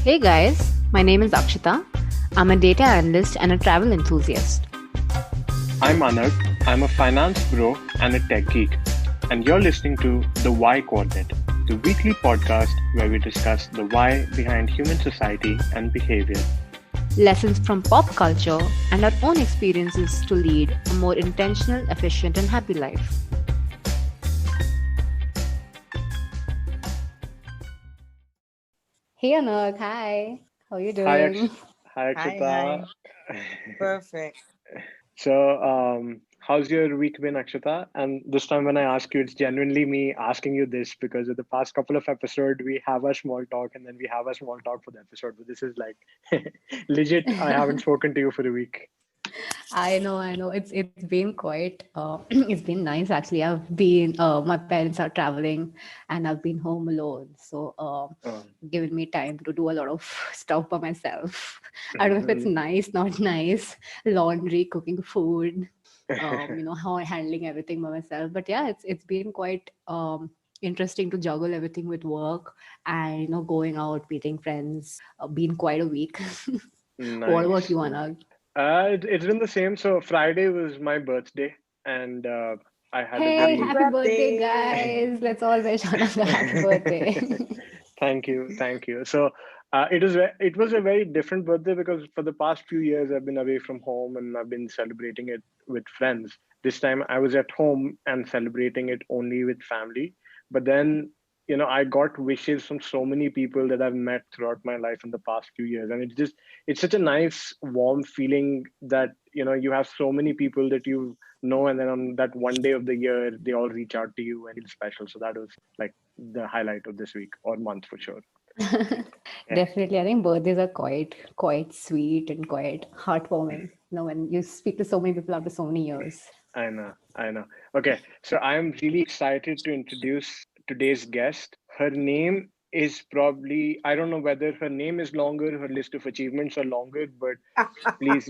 Hey guys, my name is Akshita. I'm a data analyst and a travel enthusiast. I'm Anagh. I'm a finance bro and a tech geek. And you're listening to The Why Quadrant, the weekly podcast where we discuss the why behind human society and behavior. Lessons from pop culture and our own experiences to lead a more intentional, efficient, and happy life. Hey Anagh, hi. How are you Hi, doing? Hi, Hi, Akshita. hi. Perfect. How's your week been, Akshita? And this time when I ask you, it's genuinely me asking you this because in the past couple of episodes, we have a small talk and then we have a small talk for the episode. But this is like legit. I haven't spoken to you for a week. I know. It's been quite. It's been nice actually. I've been. My parents are traveling, and I've been home alone. So, Um, given me time to do a lot of stuff by myself. I don't know if it's nice, not nice. Laundry, cooking food. How I'm handling everything by myself. But yeah, it's been quite interesting to juggle everything with work and going out, meeting friends. Been quite a week. What about you, nice. Anag? It's been the same. So Friday was my birthday, and I had a Hey, Happy very happy birthday, birthday. guys. Let's all wish Anand a happy birthday. thank you. So it was a very different birthday because for the past few years I've been away from home and I've been celebrating it with friends. This time I was at home and celebrating it only with family. But then I got wishes from so many people that I've met throughout my life in the past few years, and it's such a nice warm feeling that you have so many people that you know, and then on that one day of the year they all reach out to you and feel special. So that was like the highlight of this week or month for sure. Yeah, Definitely, I think birthdays are quite sweet and quite heartwarming. When you speak to so many people after so many years. I know. Okay, so I'm really excited to introduce today's guest. Her name is probably, I don't know whether her name is longer, her list of achievements are longer, but please.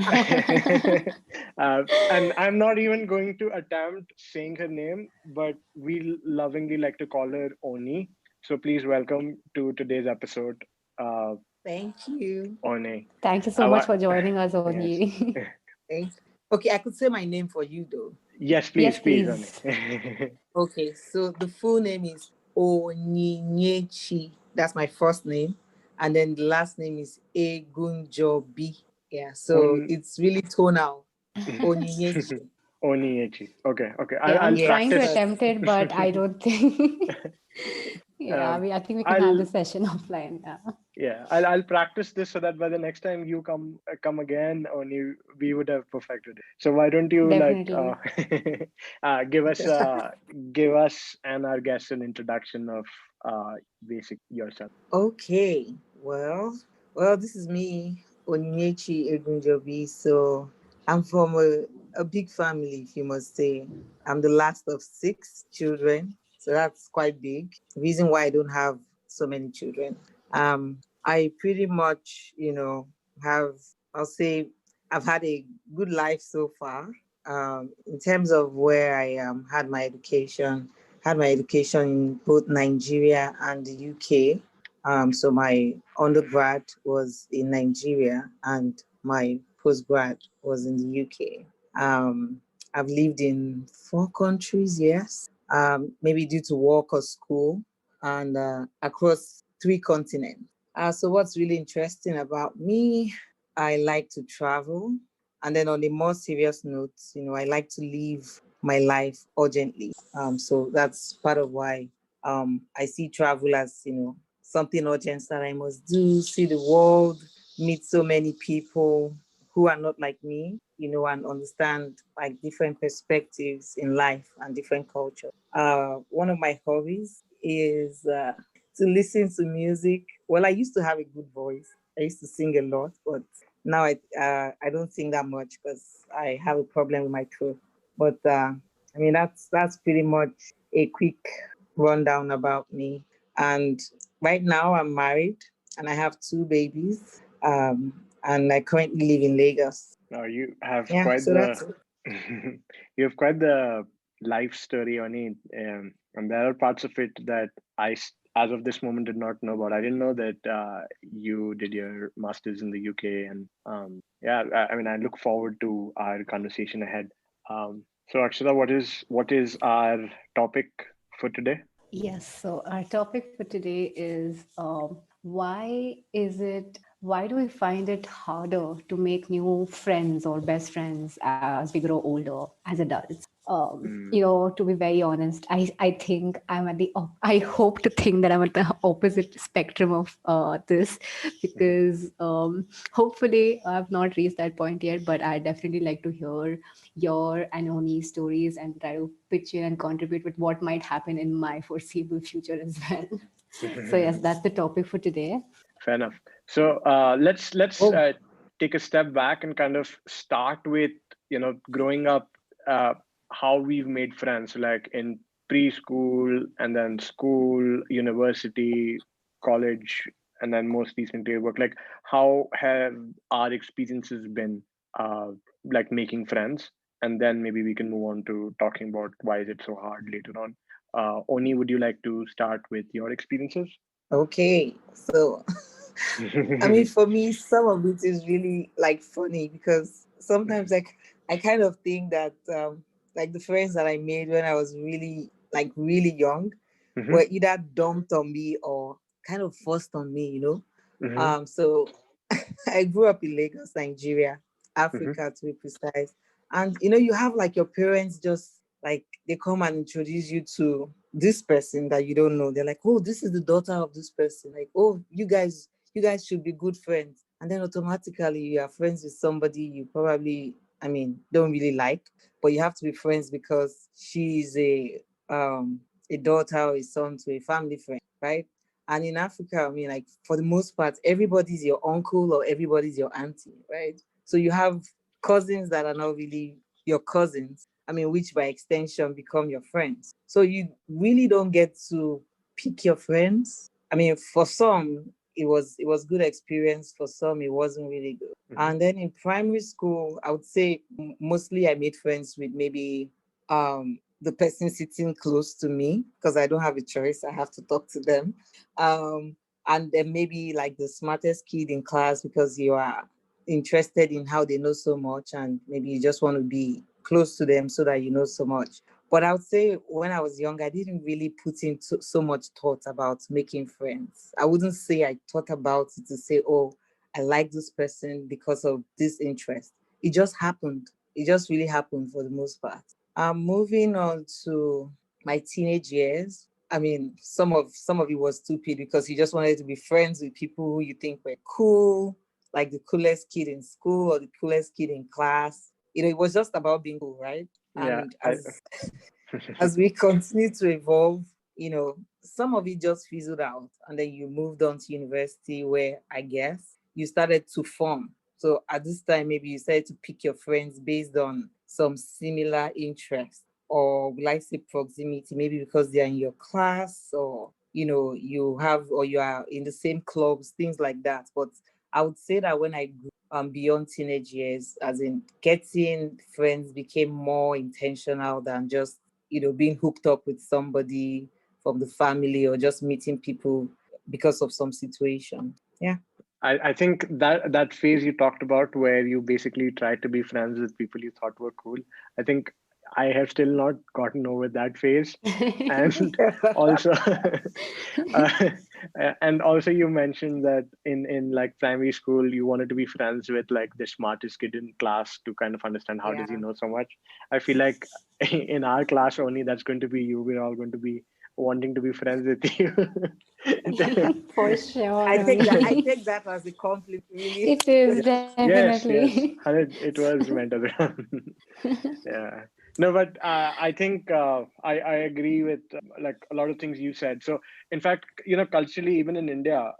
And I'm not even going to attempt saying her name, but we lovingly like to call her Oni. So please welcome to today's episode, uh, Thank you. Oni. Thank you so much Our, for joining us, yes. Oni. Thank Okay, I could say my name for you though. Yes, Yes, please, Oni. please. Okay, so the full name is Onyinyechi. That's my first name. And then the last name is Egunjobi. Yeah, so On it's really tonal. Onyinyechi. Onyinyechi. Okay, okay. Yeah, I'm I'll trying to Yes. practice. attempt it, but I don't think. Yeah, um, I think we can have I'll this session offline now. yeah, I'll practice this so that by the next time you come again, only we would have perfected it. So why don't you Definitely. give us give us and our guests an introduction of basic yourself. Okay. Well, this is me, Onyinyechi Egunjobi. So I'm from a big family, if you must say. I'm the last of six children, so that's quite big. Reason why I don't have so many children. I pretty much, have, I'll say, I've had a good life so far. In terms of where I had my education in both Nigeria and the UK. So my undergrad was in Nigeria and my postgrad was in the UK. I've lived in 4 countries, yes, maybe due to work or school, and across 3 continents. So what's really interesting about me, I like to travel. And then on a more serious note, I like to live my life urgently. So that's part of why I see travel as, something urgent that I must do, see the world, meet so many people who are not like me, and understand like different perspectives in life and different culture. One of my hobbies is to listen to music. Well, I used to have a good voice. I used to sing a lot, but now I don't sing that much because I have a problem with my throat. But I mean that's pretty much a quick rundown about me. And right now I'm married and I have 2 babies. And I currently live in Lagos. Now you have Yeah, quite so the that's it. you have quite the life story on it, and there are parts of it that as of this moment did not know about. I didn't know that you did your masters in the UK, and yeah, I mean, I look forward to our conversation ahead. So Akshita, what is our topic for today? Yes, so our topic for today is why do we find it harder to make new friends or best friends as we grow older as adults? Mm, To be very honest, I think I hope to think that I'm at the opposite spectrum of this, mhm. because hopefully I've not reached that point yet, but I definitely like to hear your and Oni's stories and try to pitch in and contribute with what might happen in my foreseeable future as well. So yes, that's the topic for today. Fair enough. So let's Oh, take a step back and kind of start with growing up, uh, how we've made friends, like in preschool and then school, university, college, and then most recently work. Like, how have our experiences been, like making friends, and then maybe we can move on to talking about why is it so hard later on. Oni, would you like to start with your experiences? okay. So, I mean, for me, some of it is really like funny because sometimes I kind of think that like the friends that I made when I was really young Hmm. were either dumped on me or kind of forced on me, you know. Hmm. So I grew up in Lagos, Nigeria, Hmm. Africa to be precise. And you have like your parents just like they come and introduce you to this person that you don't know. They're like, oh, this is the daughter of this person. Like, oh, you guys should be good friends. And then automatically you are friends with somebody you probably, I mean, don't really like, but you have to be friends because she's a daughter or a son to a family friend, right? And in Africa, I mean, like for the most part, everybody's your uncle or everybody's your auntie, right? So you have cousins that are not really your cousins. I mean, which by extension become your friends. So you really don't get to pick your friends. I mean, for some, it was good experience. For some, it wasn't really good. Hmm. And then in primary school, I would say mostly I made friends with maybe the person sitting close to me because I don't have a choice. I have to talk to them. Um, and then maybe like the smartest kid in class because you are interested in how they know so much and maybe you just want to be close to them so that you know so much. But I would say when I was young, I didn't really put in so much thought about making friends. I wouldn't say I thought about it to say, oh, I like this person because of this interest. It just happened. It just really happened for the most part. Moving on to my teenage years. I mean, some of it was stupid because you just wanted to be friends with people who you think were cool, like the coolest kid in school or the coolest kid in class. It was just about being cool, right? Yeah, And as we continue to evolve, some of it just fizzled out. And then you moved on to university where I guess you started to form. So at this time, maybe you started to pick your friends based on some similar interests or like say proximity, maybe because they're in your class or you have or you are in the same clubs, things like that. But I would say that when I grew beyond teenage years, as in getting friends became more intentional than just being hooked up with somebody from the family or just meeting people because of some situation. Yeah. I think that phase you talked about where you basically tried to be friends with people you thought were cool. I think I have still not gotten over that phase. And also uh, and also you mentioned that in like primary school you wanted to be friends with like the smartest kid in class to kind of understand how does he Yeah. know so much. I feel like in our class only that's going to be you. We're all going to be wanting to be friends with you. For sure, I take that. I Oni. take that as a compliment, really. It is Yes, yes, definitely. yes. 100, it was meant as a yeah. No, but I think I agree with like a lot of things you said. So in fact, culturally, even in India,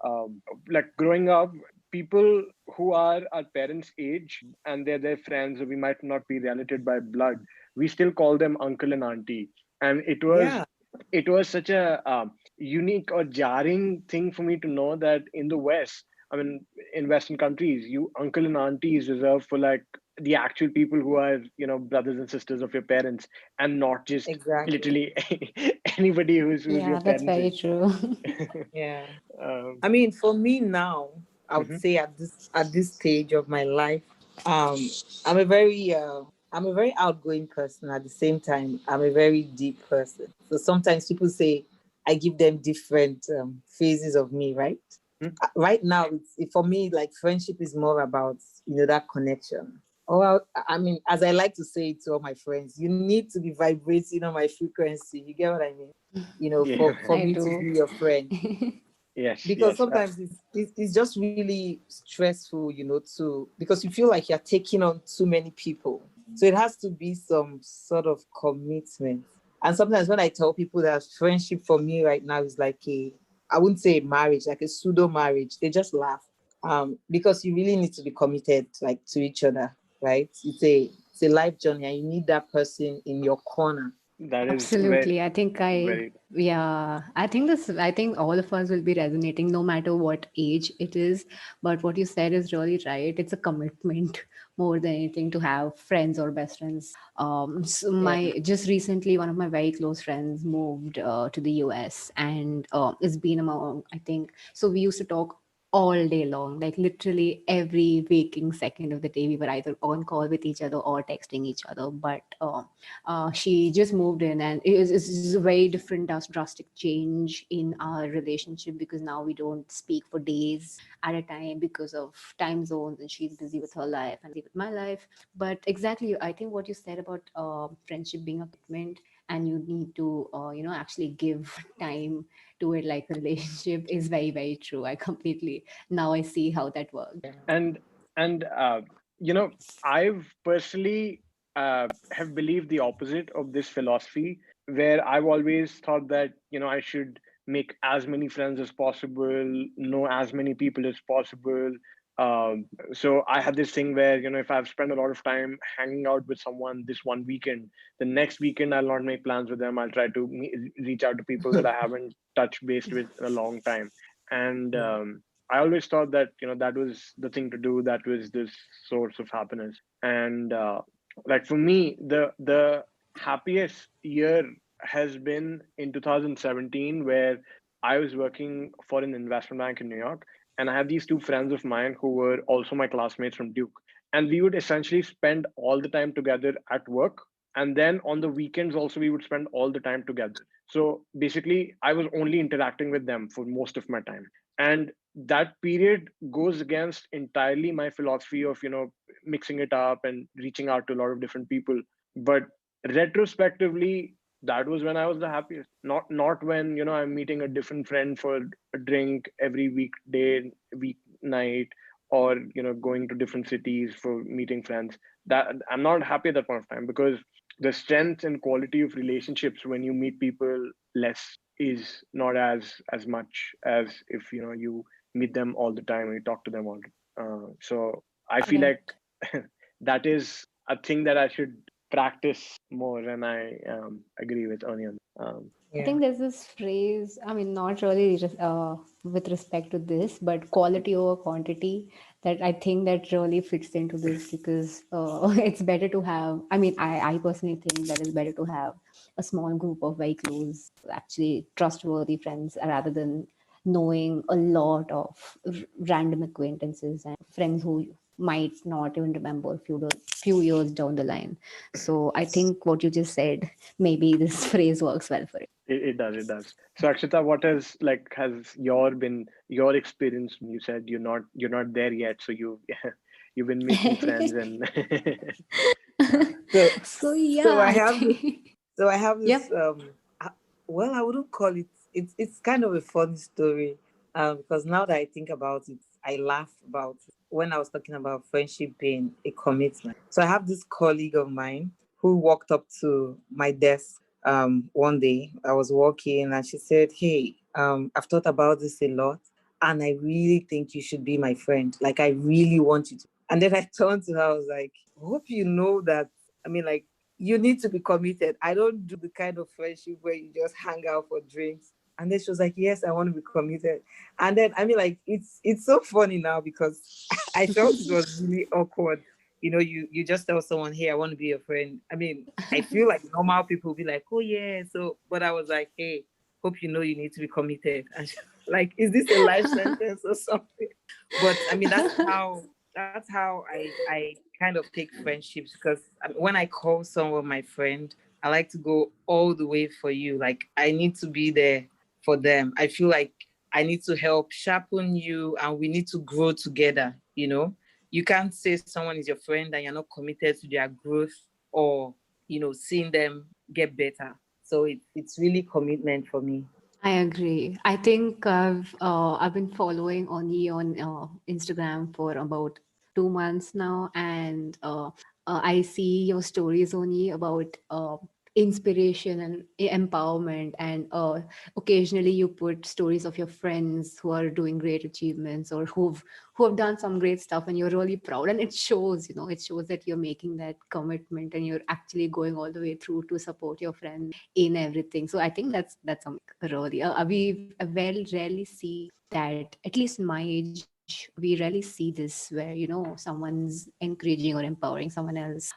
like growing up, people who are our parents' age and they're their friends, we might not be related by blood. We still call them uncle and auntie, and Yeah. it was such a unique or jarring thing for me to know that in the West, I mean, in Western countries, you uncle and auntie is reserved for like the actual people who are, brothers and sisters of your parents, and not just Exactly. literally anybody who's Yeah, your that's parents very age. true. Yeah. um, I mean, for me now, I would mhm. say at this stage of my life, um, I'm a very I'm a very outgoing person. At the same time, I'm a very deep person. So sometimes people say I give them different phases of me, right? Mhm. Right now, for me, like friendship is more about that connection. Or I mean, as I like to say to all my friends, you need to be vibrating on my frequency. You get what I mean? Yeah. For I me to do. be your friend, Yes, because yes. sometimes it's just really stressful, to because you feel like you're taking on too many people. So it has to be some sort of commitment. And sometimes when I tell people that friendship for me right now is like I wouldn't say marriage, like a pseudo marriage, they just laugh. Because you really need to be committed, like, to each other, right? It's a life journey, and you need that person in your corner. That is very, Absolutely. very. Yeah, I think all of us will be resonating no matter what age it is. But what you said is really right. It's a commitment more than anything to have friends or best friends. So Yeah. just recently, one of my very close friends moved to the US, and it's been among, I think, so we used to talk all day long, like literally every waking second of the day we were either on call with each other or texting each other. But she just moved in, and it's a very different drastic change in our relationship, because now we don't speak for days at a time because of time zones, and she's busy with her life and with my life. But exactly, I think what you said about friendship being a commitment, and you need to actually give time to it like a relationship, is very, very true. I completely, now I see how that works. And you know I've personally have believed the opposite of this philosophy, where I've always thought that I should make as many friends as possible, know as many people as possible. So I had this thing where, if I've spent a lot of time hanging out with someone this one weekend, the next weekend I'll not make plans with them. I'll try to reach out to people that I haven't touched base with in a long time. And Yeah. I always thought that that was the thing to do. That was this source of happiness. And like for me, the happiest year has been in 2017, where I was working for an investment bank in New York, and I have these two friends of mine who were also my classmates from Duke, and we would essentially spend all the time together at work, and then on the weekends also we would spend all the time together. So basically, I was only interacting with them for most of my time, and that period goes against entirely my philosophy of mixing it up and reaching out to a lot of different people. But retrospectively, that was when I was the happiest. Not when I'm meeting a different friend for a drink every weekday, weeknight, or going to different cities for meeting friends. That I'm not happy at that point of time, because the strength and quality of relationships when you meet people less is not as much as if you meet them all the time and you talk to them all. So I feel like Correct. that is a thing that I should practice more, and I agree with Onion. I Yeah. think there's this phrase, I mean, not really with respect to this, but quality over quantity, that I think that really fits into this, because it's better to have, I mean, I personally think that it's better to have a small group of very close, actually trustworthy friends, rather than knowing a lot of random acquaintances and friends who might not even remember few years down the line. So I think what you just said, maybe this phrase works well for it. It does, it does. So Akshita, what has your experience? You said you're not there yet, so you've been making friends and So So so yeah, I I have think so I have this yep. well, I wouldn't call it, it's kind of a funny story, because now that I think about it, I laugh about it when I was talking about friendship being a commitment. So I have this colleague of mine who walked up to my desk one day. I was working, and she said, "Hey, I've thought about this a lot, and I really think you should be my friend. Like, I really want you to." And then I turned to her, I was like, "Hope you know that, I mean, like, you need to be committed. I don't do the kind of friendship where you just hang out for drinks." And then she was like, "Yes, I want to be committed." And then, I mean, like, it's so funny now, because I felt it was really awkward, you just tell someone, hey, I want to be your friend. I mean, I feel like normal people will be like, oh yeah. So, but I was like, hey, hope you know you need to be committed. And like, is this a life sentence or something? But I mean, that's how I kind of take friendships, because when I call someone my friend, I like to go all the way for you. Like, I need to be there for them. I feel like I need to help sharpen you, and we need to grow together. You can't say someone is your friend and you're not committed to their growth, or seeing them get better. So it's really commitment for me. I agree. I think I've been following Oni on Instagram for about 2 months now, and I see your stories, Oni, about inspiration and empowerment, and occasionally you put stories of your friends who are doing great achievements, or who have done some great stuff, and you're really proud, and it shows. It shows that you're making that commitment, and you're actually going all the way through to support your friends in everything. So I think that's something really we very rarely see that, at least in my age. We rarely see this where someone's encouraging or empowering someone else.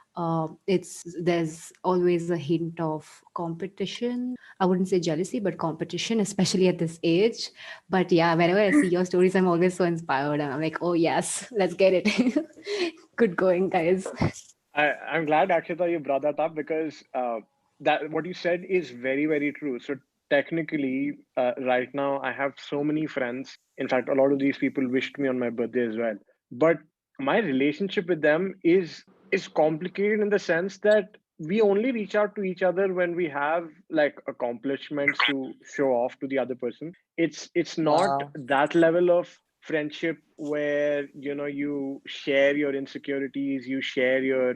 It's There's always a hint of competition. I wouldn't say jealousy, but competition, especially at this age. But yeah, whenever I see your stories, I'm always so inspired, and I'm like, oh yes, let's get it. Good going, guys. I'm glad, Akshita, you brought that up because that what you said is very, very true. So technically, right now, I have so many friends. In fact, a lot of these people wished me on my birthday as well. But my relationship with them is complicated in the sense that we only reach out to each other when we have like accomplishments to show off to the other person. It's not Wow. that level of friendship where you share your insecurities, you share your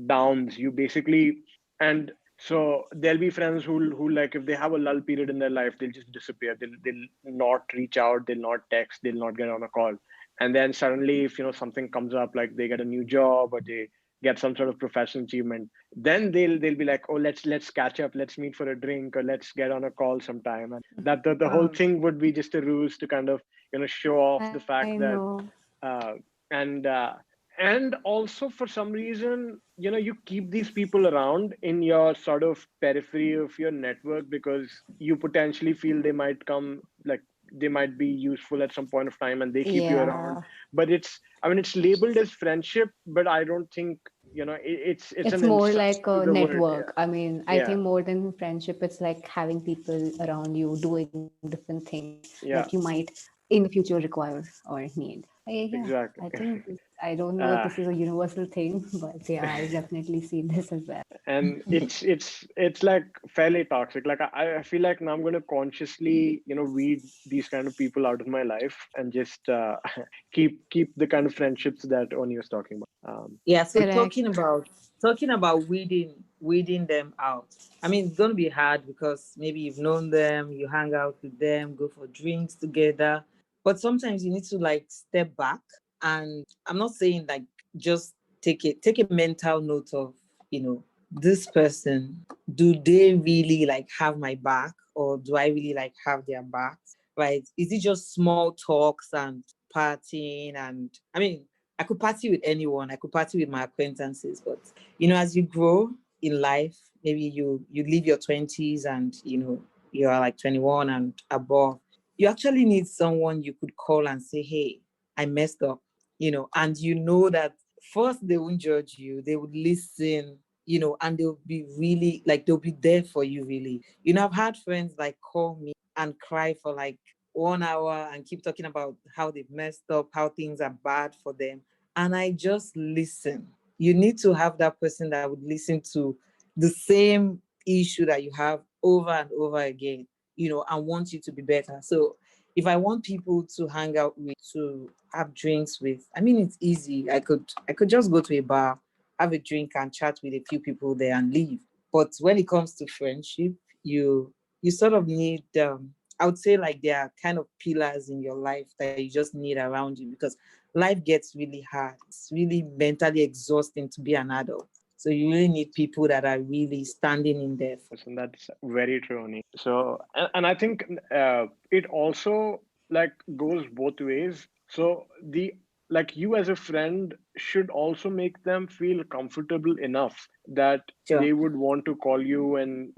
downs, you basically. And so there'll be friends who like, if they have a lull period in their life, they'll just disappear. They'll not reach out, they'll not text, they'll not get on a call. And then suddenly, if something comes up, like they get a new job or they get some sort of professional achievement, then they'll be like, oh, let's catch up, let's meet for a drink, or let's get on a call sometime. And that the whole Oh, thing would be just a ruse to kind of show off the I fact that know. uh, and and also, for some reason, you keep these people around in your sort of periphery of your network because you potentially feel they might come, like they might be useful at some point of time, and they keep you around. Yeah. But it's labeled as friendship, but I don't think it's It's an more insult like to a the word. network. I mean, I Yeah, think more than friendship, it's like having people around you doing different things that you yeah, might in the future require or need. Yeah, exactly. I think I don't know if uh, this is a universal thing, but yeah, I definitely see this as well. and it's like fairly toxic. Like I feel like now I'm going to consciously weed these kind of people out of my life and just keep the kind of friendships that Oni was talking about. yeah. So talking Correct. about talking about weeding them out. I mean, it's gonna be hard because maybe you've known them, you hang out with them, go for drinks together. But sometimes you need to like step back. And I'm not saying like just take a mental note of, this person, do they really like have my back, or do I really like have their backs? Right? Is it just small talks and partying? And I mean, I could party with anyone. I could party with my acquaintances, but as you grow in life, maybe you leave your 20s, and you are like 21 and above. You actually need someone you could call and say, "Hey, I messed up," and that first they won't judge you. They would listen, and they'll be really like they'll be there for you. Really, I've had friends like call me and cry for like 1 hour and keep talking about how they've messed up, how things are bad for them, and I just listen. You need to have that person that would listen to the same issue that you have over and over again, and want you to be better. So if I want people to hang out with, to have drinks with, I mean, it's easy. I could just go to a bar, have a drink and chat with a few people there and leave. But when it comes to friendship, you sort of need I would say like there are kind of pillars in your life that you just need around you, because life gets really hard. It's really mentally exhausting to be an adult. So you really need people that are really standing in there. and that's very true, Oni. So and I think it also like goes both ways. So like you as a friend should also make them feel comfortable enough that Sure. they would want to call you and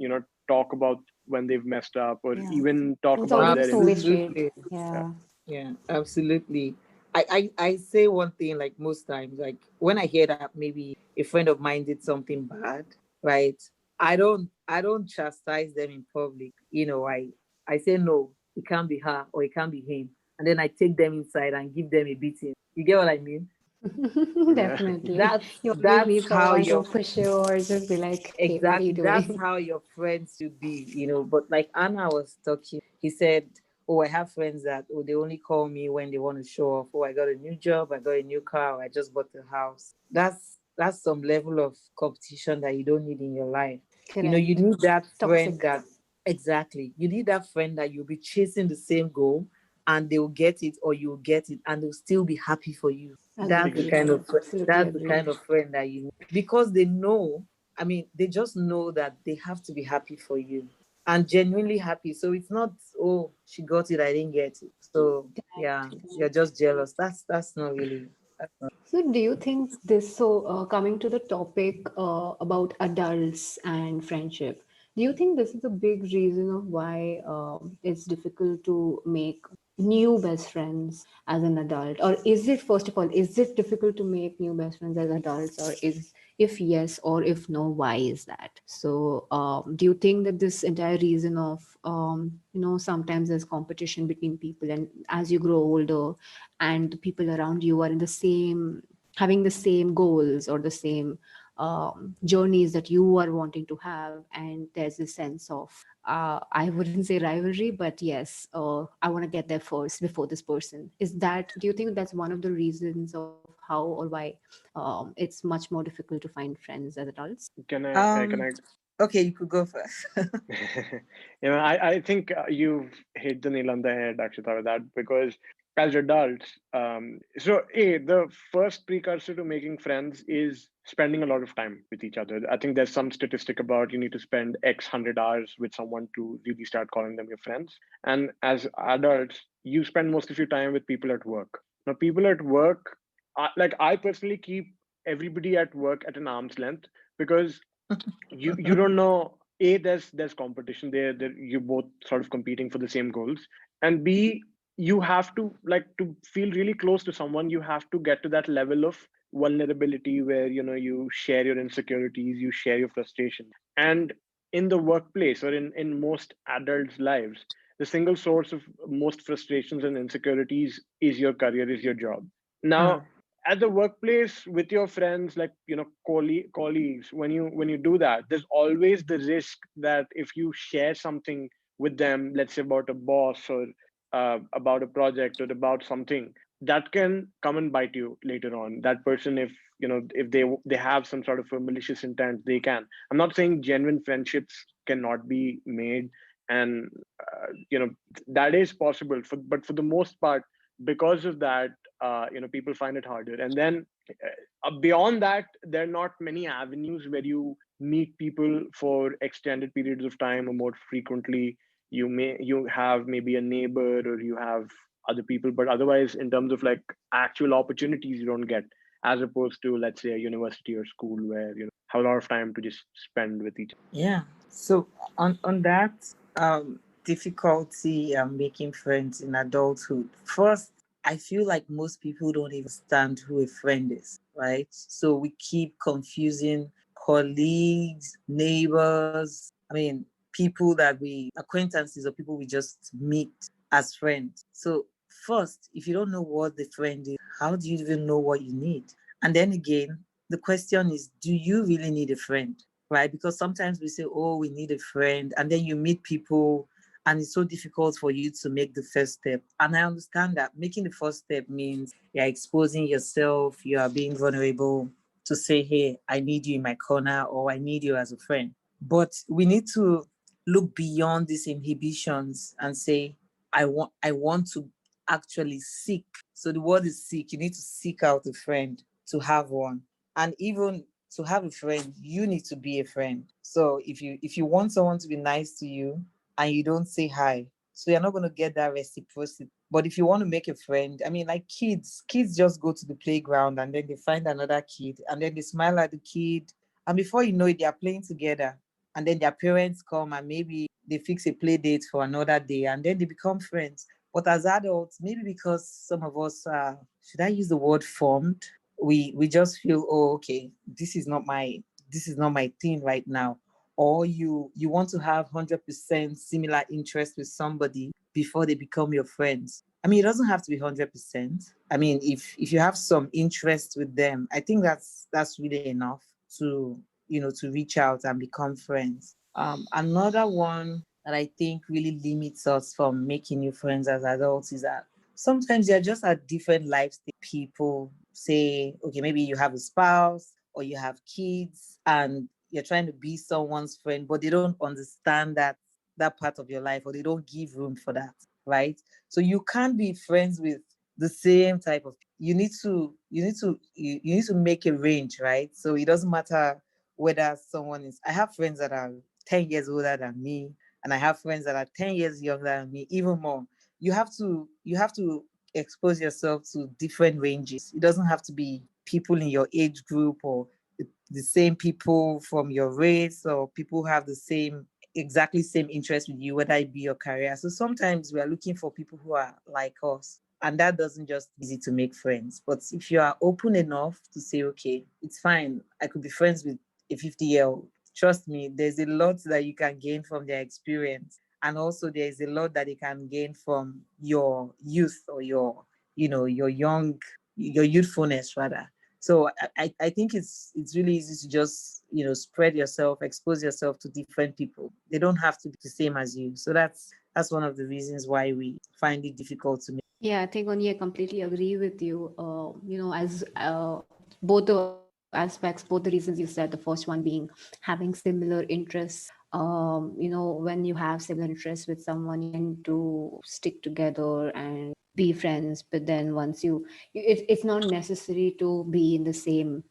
talk about when they've messed up, or Yeah. even talk It's about always their two-way insecurity. street. Absolutely. Yeah. Yeah. Yeah, absolutely. I say one thing, like most times, like when I hear that maybe a friend of mine did something bad, right? I don't chastise them in public. I say no, it can't be her or it can't be him. And then I take them inside and give them a beating. You get what I mean? Yeah. Definitely. That's You always that's need how someone to your push you or just be like, hey, what are you exactly, that's doing? how your friends should be. But like Anna was talking, he said, oh, I have friends that, oh, they only call me when they want to show off. Oh, I got a new job, I got a new car, or I just bought a house. That's some level of competition that you don't need in your life. You Correct. need that friend Toxic. that exactly. You need that friend that you'll be chasing the same goal and they'll get it or you'll get it and they'll still be happy for you. That's the Agree. kind of Absolutely that's the agree. kind of friend that you need because they know. I mean, they just know that they have to be happy for you and genuinely happy. So it's not, oh, she got it, I didn't get it. So yeah, Correct. you're just jealous. That's not really. So, do you think this? So, coming to the topic about adults and friendship, do you think this is a big reason of why it's difficult to make new best friends as an adult? Or is it, first of all, is it difficult to make new best friends as adults? Or is, if yes, or if no, why is that? So, do you think that this entire reason of, sometimes there's competition between people, and as you grow older, and the people around you are in the same, having the same goals or the same journeys that you are wanting to have, and there's a sense of I wouldn't say rivalry, but yes, I want to get there first before this person, is that, do you think that's one of the reasons of how or why it's much more difficult to find friends as adults? Can I can Um. I Okay, you could go first. I think you've hit the nail on the head, Akshita, with that, because as adults, the first precursor to making friends is spending a lot of time with each other. I think there's some statistic about you need to spend X 100 hours with someone to really start calling them your friends. And as adults, you spend most of your time with people at work. Now, people at work, like I personally keep everybody at work at an arm's length because you don't know, a, there's competition there, you're both sort of competing for the same goals, and b, you have to, like, to feel really close to someone, you have to get to that level of vulnerability where you share your insecurities, you share your frustration. And in the workplace, or in most adults lives, the single source of most frustrations and insecurities is your career, is your job. Now, Mm. at the workplace with your friends, like colleagues, when you do that, there's always the risk that if you share something with them, let's say about a boss, or about a project, or about something that can come and bite you later on, that person, if they have some sort of a malicious intent, they can. I'm not saying genuine friendships cannot be made, and that is possible, but for the most part, because of that, people find it harder. And then beyond that, there are not many avenues where you meet people for extended periods of time or more frequently. You have maybe a neighbor, or you have other people, but otherwise, in terms of like actual opportunities, you don't get, as opposed to, let's say, a university or school where have a lot of time to just spend with each. Yeah. So on that difficulty making friends in adulthood, first, I feel like most people don't even understand who a friend is, right? So we keep confusing colleagues, neighbors. I mean, people that we acquaintances or people we just meet as friends. So first, if you don't know what the friend is, how do you even know what you need? And then again, the question is, do you really need a friend? Right? Because sometimes we say, oh, we need a friend, and then you meet people, and it's so difficult for you to make the first step. And I understand that making the first step means you're exposing yourself, you are being vulnerable to say, hey, I need you in my corner, or I need you as a friend. But we need to look beyond these inhibitions and say, I want to actually seek. So the word is seek. You need to seek out a friend to have one. And even to have a friend, you need to be a friend. So if you want someone to be nice to you and you don't say hi, So you're not going to get that reciprocity. But if you want to make a friend, I mean, like kids just go to the playground and then they find another kid and then they smile at the kid. And before you know it, they are playing together. And then their parents come and maybe they fix a play date for another day and then they become friends. But as adults, maybe because some of us are, should I use the word formed? We just feel, oh, okay, this is not my thing right now. Or you want to have 100% similar interest with somebody before they become your friends. I mean, it doesn't have to be 100%. I mean, if you have some interest with them, I think that's really enough to, to reach out and become friends. Another one that I think really limits us from making new friends as adults is that sometimes they're just at different life stage. People say, okay, maybe you have a spouse or you have kids and you're trying to be someone's friend, but they don't understand that part of your life, or they don't give room for that, right? So you can't be friends with the same type of. You need to make a range, right? So it doesn't matter whether someone is. I have friends that are 10 years older than me, and I have friends that are 10 years younger than me, even more. You have to expose yourself to different ranges. It doesn't have to be people in your age group or the same people from your race or people who have the same exactly same interest with you, whether it be your career. So sometimes we are looking for people who are like us. And that doesn't just easy to make friends. But if you are open enough to say, okay, it's fine. I could be friends with a 50-year-old. Trust me, there's a lot that you can gain from their experience. And also there's a lot that they can gain from your youth or your youthfulness rather. So I think it's really easy to just spread yourself, expose yourself to different people. They don't have to be the same as you. So that's one of the reasons why we find it difficult to make. Yeah, I think Oni, I completely agree with you. As both the aspects, both the reasons you said, the first one being having similar interests. When you have similar interests with someone, you tend to stick together and be friends. But then once it's not necessary to be in the same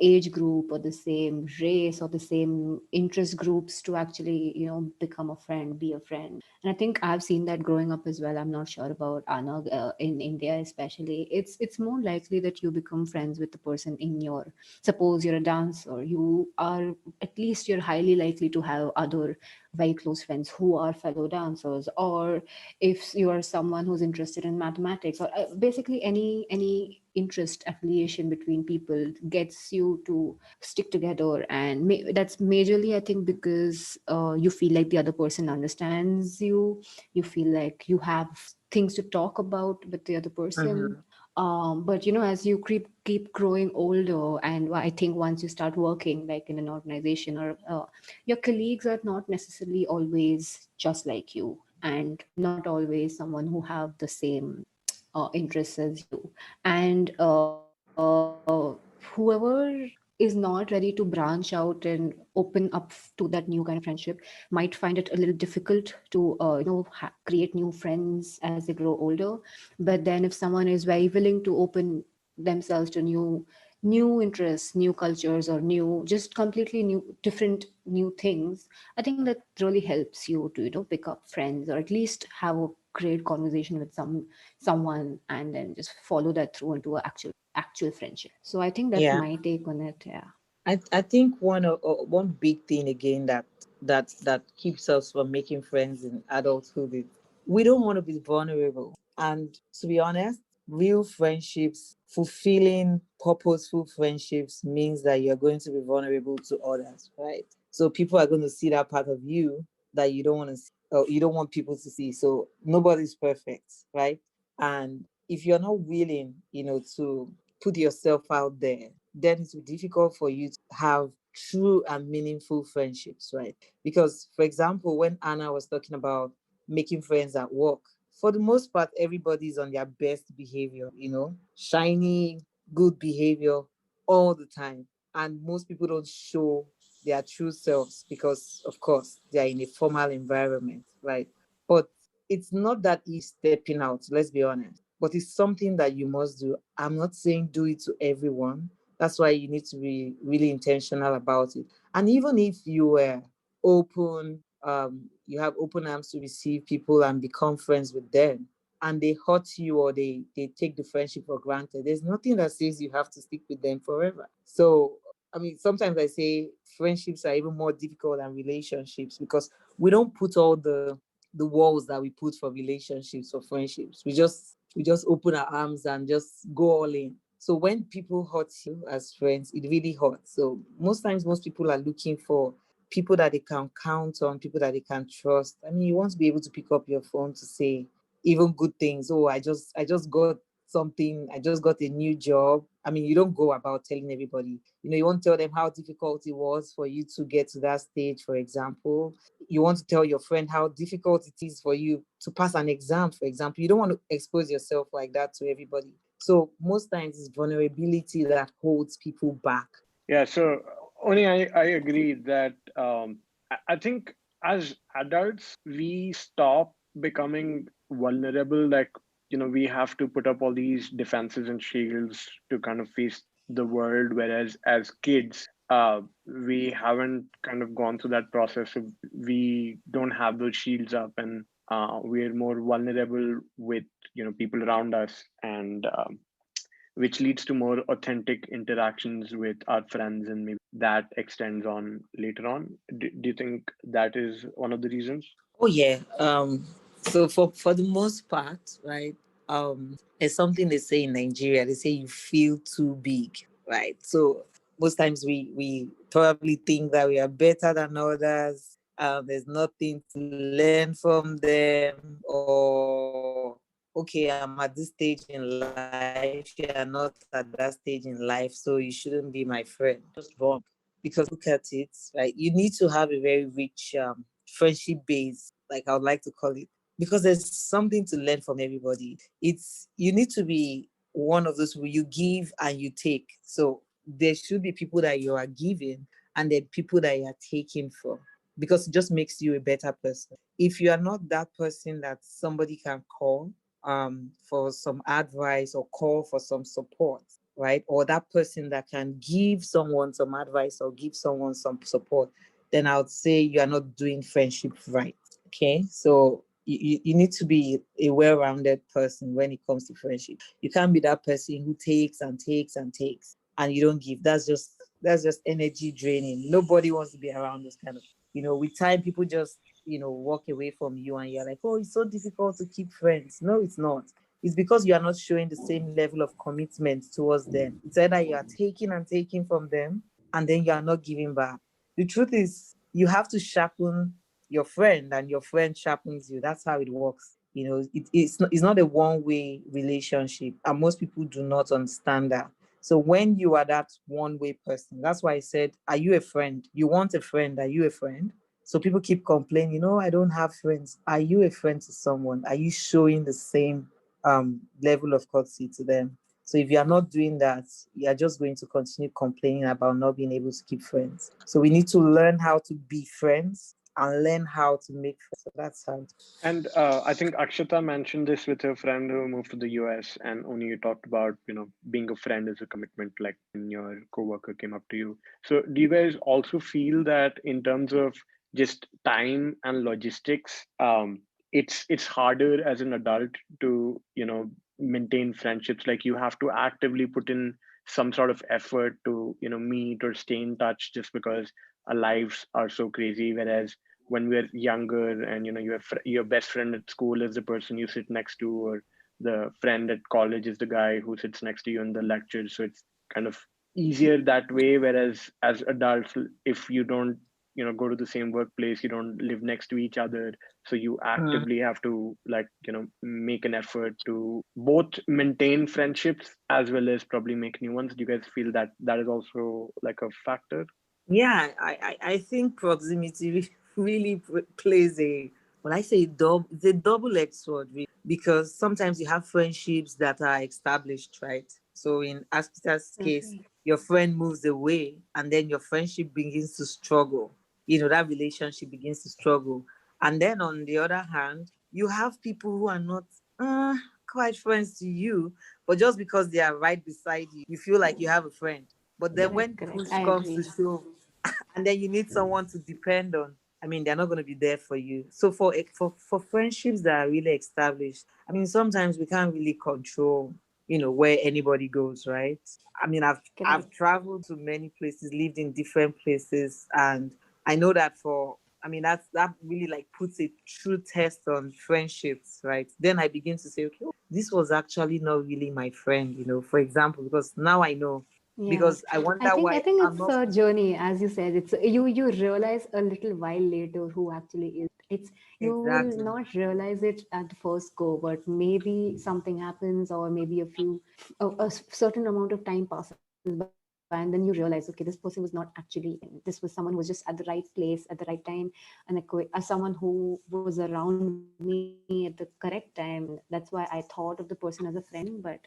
age group or the same race or the same interest groups to actually become a friend, be a friend. And I think I've seen that growing up as well. I'm not sure about Anna, in India especially. It's more likely that you become friends with the person in your. Suppose you're a dancer, you are at least you're highly likely to have other very close friends who are fellow dancers. Or if you are someone who's interested in mathematics, or basically any interest affiliation between people gets you to stick together. And that's majorly, I think, because you feel like the other person understands you. You feel like you have things to talk about with the other person. Mhm. But as you keep growing older, and I think once you start working like in an organization, or your colleagues are not necessarily always just like you, and not always someone who have the same interests as you. And whoever is not ready to branch out and open up to that new kind of friendship might find it a little difficult to create new friends as they grow older. But then if someone is very willing to open themselves to new interests, new cultures, or new, just completely new, different new things, I think that really helps you to pick up friends, or at least have a great conversation with someone, and then just follow that through into a actual friendship. So I think that's Yeah. my take on it. Yeah. I think one big thing again that keeps us from making friends in adulthood is we don't want to be vulnerable. And to be honest, real friendships, fulfilling, purposeful friendships means that you're going to be vulnerable to others, right? So people are going to see that part of you that you don't want to see, or you don't want people to see. So nobody's perfect, right? And if you're not willing, to put yourself out there, then it's difficult for you to have true and meaningful friendships, right? Because, for example, when Anna was talking about making friends at work, for the most part, everybody's on their best behavior, shiny, good behavior all the time. And most people don't show their true selves because, of course, they are in a formal environment, right? But it's not that easy stepping out, let's be honest. But it's something that you must do. I'm not saying do it to everyone. That's why you need to be really intentional about it. And even if you were open, you have open arms to receive people and become friends with them, and they hurt you or they take the friendship for granted, there's nothing that says you have to stick with them forever. So I mean, sometimes I say friendships are even more difficult than relationships because we don't put all the walls that we put for relationships or friendships. We just open our arms and just go all in. So when people hurt you as friends, it really hurts. So most times, most people are looking for people that they can count on, people that they can trust. I mean, you want to be able to pick up your phone to say even good things. Oh, I just got something. I just got a new job. I mean, you don't go about telling everybody. You want to tell them how difficult it was for you to get to that stage, for example. You want to tell your friend how difficult it is for you to pass an exam, for example. You don't want to expose yourself like that to everybody. So most times it's vulnerability that holds people back. Yeah, so only I agree that I think as adults we stop becoming vulnerable. Like, we have to put up all these defenses and shields to kind of face the world, whereas as kids, we haven't kind of gone through that process. So we don't have those shields up, and we're more vulnerable with people around us, and which leads to more authentic interactions with our friends, and maybe that extends on later on. Do you think that is one of the reasons? Oh yeah. So for the most part, right? It's something they say in Nigeria. They say you feel too big, right? So most times we probably think that we are better than others. There's nothing to learn from them, or okay, I'm at this stage in life. You're not at that stage in life, so you shouldn't be my friend. Just wrong. Because when you look at it, right, you need to have a very rich friendship base, like I would like to call it, because there's something to learn from everybody. You need to be one of those who you give and you take. So there should be people that you are giving and then people that you are taking from, because it just makes you a better person. If you are not that person that somebody can call for some advice or call for some support, right? Or that person that can give someone some advice or give someone some support, then I would say you are not doing friendship right. Okay. So you need to be a well-rounded person when it comes to friendship. You can't be that person who takes and takes and takes and you don't give. That's just energy draining. Nobody wants to be around those kind of, with time people just, walk away from you and you're like, oh, it's so difficult to keep friends. No, it's not. It's because you are not showing the same level of commitment towards them. It's either you are taking and taking from them and then you are not giving back. The truth is, you have to sharpen your friend and your friend sharpens you. That's how it works. It's not a one-way relationship, and most people do not understand that. So when you are that one-way person, that's why I said, are you a friend? You want a friend? Are you a friend? So people keep complaining, I don't have friends. Are you a friend to someone? Are you showing the same level of courtesy to them? So if you are not doing that, you are just going to continue complaining about not being able to keep friends. So we need to learn how to be friends and learn how to make friends. So that's how. And I think Akshita mentioned this with her friend who moved to the US, and only you talked about, being a friend is a commitment, like when your coworker came up to you. So do you guys also feel that in terms of just time and logistics, it's harder as an adult to, maintain friendships? Like you have to actively put in some sort of effort to, meet or stay in touch just because our lives are so crazy. Whereas when we're younger and your best friend at school is the person you sit next to, or the friend at college is the guy who sits next to you in the lectures, so it's kind of easier that way. Whereas as adults, if you don't go to the same workplace, you don't live next to each other, so you actively have to, like, make an effort to both maintain friendships as well as probably make new ones. Do you guys feel that that is also like a factor? Yeah, I think proximity really plays a, when I say double, it's a double-edged sword, really, because sometimes you have friendships that are established, right? So in Aspita's case, Agree. your friend moves away and then your friendship begins to struggle. That relationship begins to struggle. And then on the other hand, you have people who are not quite friends to you, but just because they are right beside you, you feel like you have a friend. But then Correct, when correct. push I comes to agree. shove, and then you need someone to depend on, I mean, they're not going to be there for you. So for friendships that are really established, I mean, sometimes we can't really control, where anybody goes, right? I mean, I've Correct. traveled to many places, lived in different places, and I know that I mean, that really like puts a true test on friendships, right? Then I begin to say, okay, this was actually not really my friend, for example, because now I know, Yeah. because I I wonder think I why think I'm it's not a journey, as you said. It's you realize a little while later who actually is. It's you will exactly. not realize it at the first go, but maybe something happens, or maybe certain amount of time passes by, and then you realize, okay, this person was not actually in. This was someone who was just at the right place at the right time, and someone who was around me at the correct time. That's why I thought of the person as a friend, but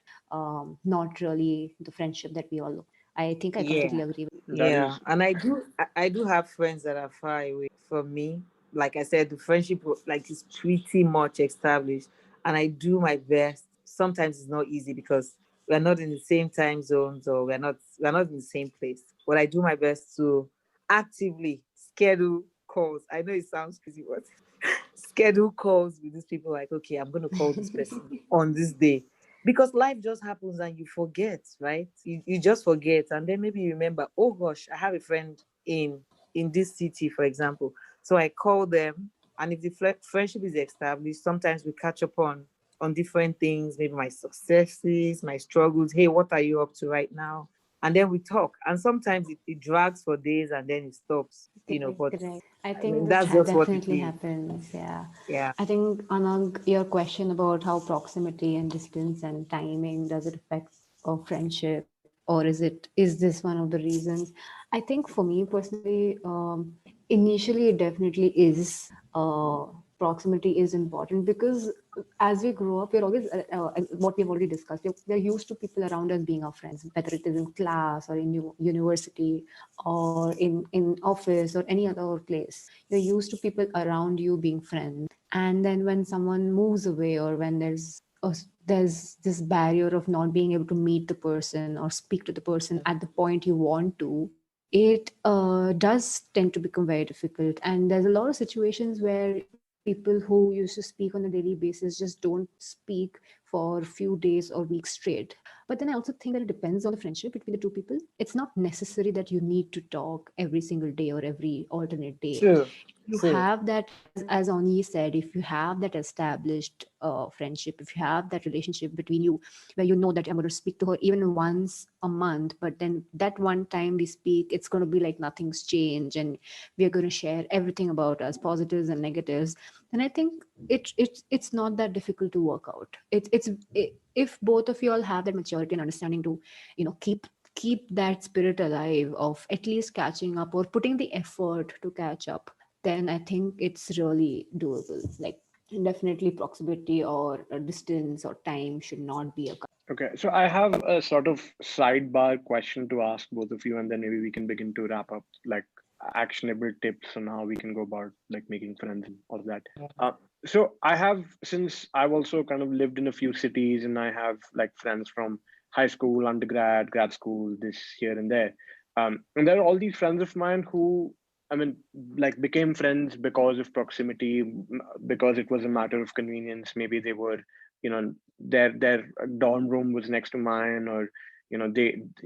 not really the friendship that we all look. I think I completely Yeah. agree with. That Yeah, is and I do have friends that are far away from me. Like I said, the friendship like is pretty much established, and I do my best. Sometimes it's not easy because we're not in the same time zones, or we're not in the same place. But I do my best to actively schedule calls. I know it sounds crazy, but schedule calls with these people. Like, okay, I'm gonna call this person on this day, because life just happens and you forget, right? You just forget, and then maybe you remember, oh gosh, I have a friend in this city, for example. So I call them, and if the friendship is established, sometimes we catch up on different things, maybe my successes, my struggles. Hey, what are you up to right now? And then we talk, and sometimes it drags for days and then it stops, Correct, but correct. I I mean, think this that's just what it definitely is. happens. Yeah. Yeah. I think, Anag, your question about how proximity and distance and timing does it affect a friendship, or is this one of the reasons? I think for me personally, initially it definitely is. Proximity is important because as we grow up, we're always what we've already discussed. We're used to people around us being our friends, whether it is in class or in university or in office or any other place. You're used to people around you being friends, and then when someone moves away, or when there's this barrier of not being able to meet the person or speak to the person at the point you want to, it does tend to become very difficult. And there's a lot of situations where people who used to speak on a daily basis just don't speak for a few days or weeks straight. But then I also think that it depends on the friendship between the two people. It's not necessary that you need to talk every single day or every alternate day. True. You True. have that, as Oni said, if you have that established friendship, if you have that relationship between you, where you know that I'm going to speak to her even once a month, but then that one time we speak, it's going to be like nothing's changed, and we're going to share everything about us, positives and negatives, then I think it's not that difficult to work out. If both of you all have that maturity and understanding to, keep that spirit alive of at least catching up or putting the effort to catch up, then I think it's really doable. Like, definitely proximity or distance or time should not be a. okay. So I have a sort of sidebar question to ask both of you, and then maybe we can begin to wrap up, like actionable tips on how we can go about like making friends and all of that. Uh, so I have, since I've also kind of lived in a few cities, and I have like friends from high school, undergrad, grad school, this here and there. And there are all these friends of mine who, I mean, like became friends because of proximity, because it was a matter of convenience. Maybe they were, their dorm room was next to mine, or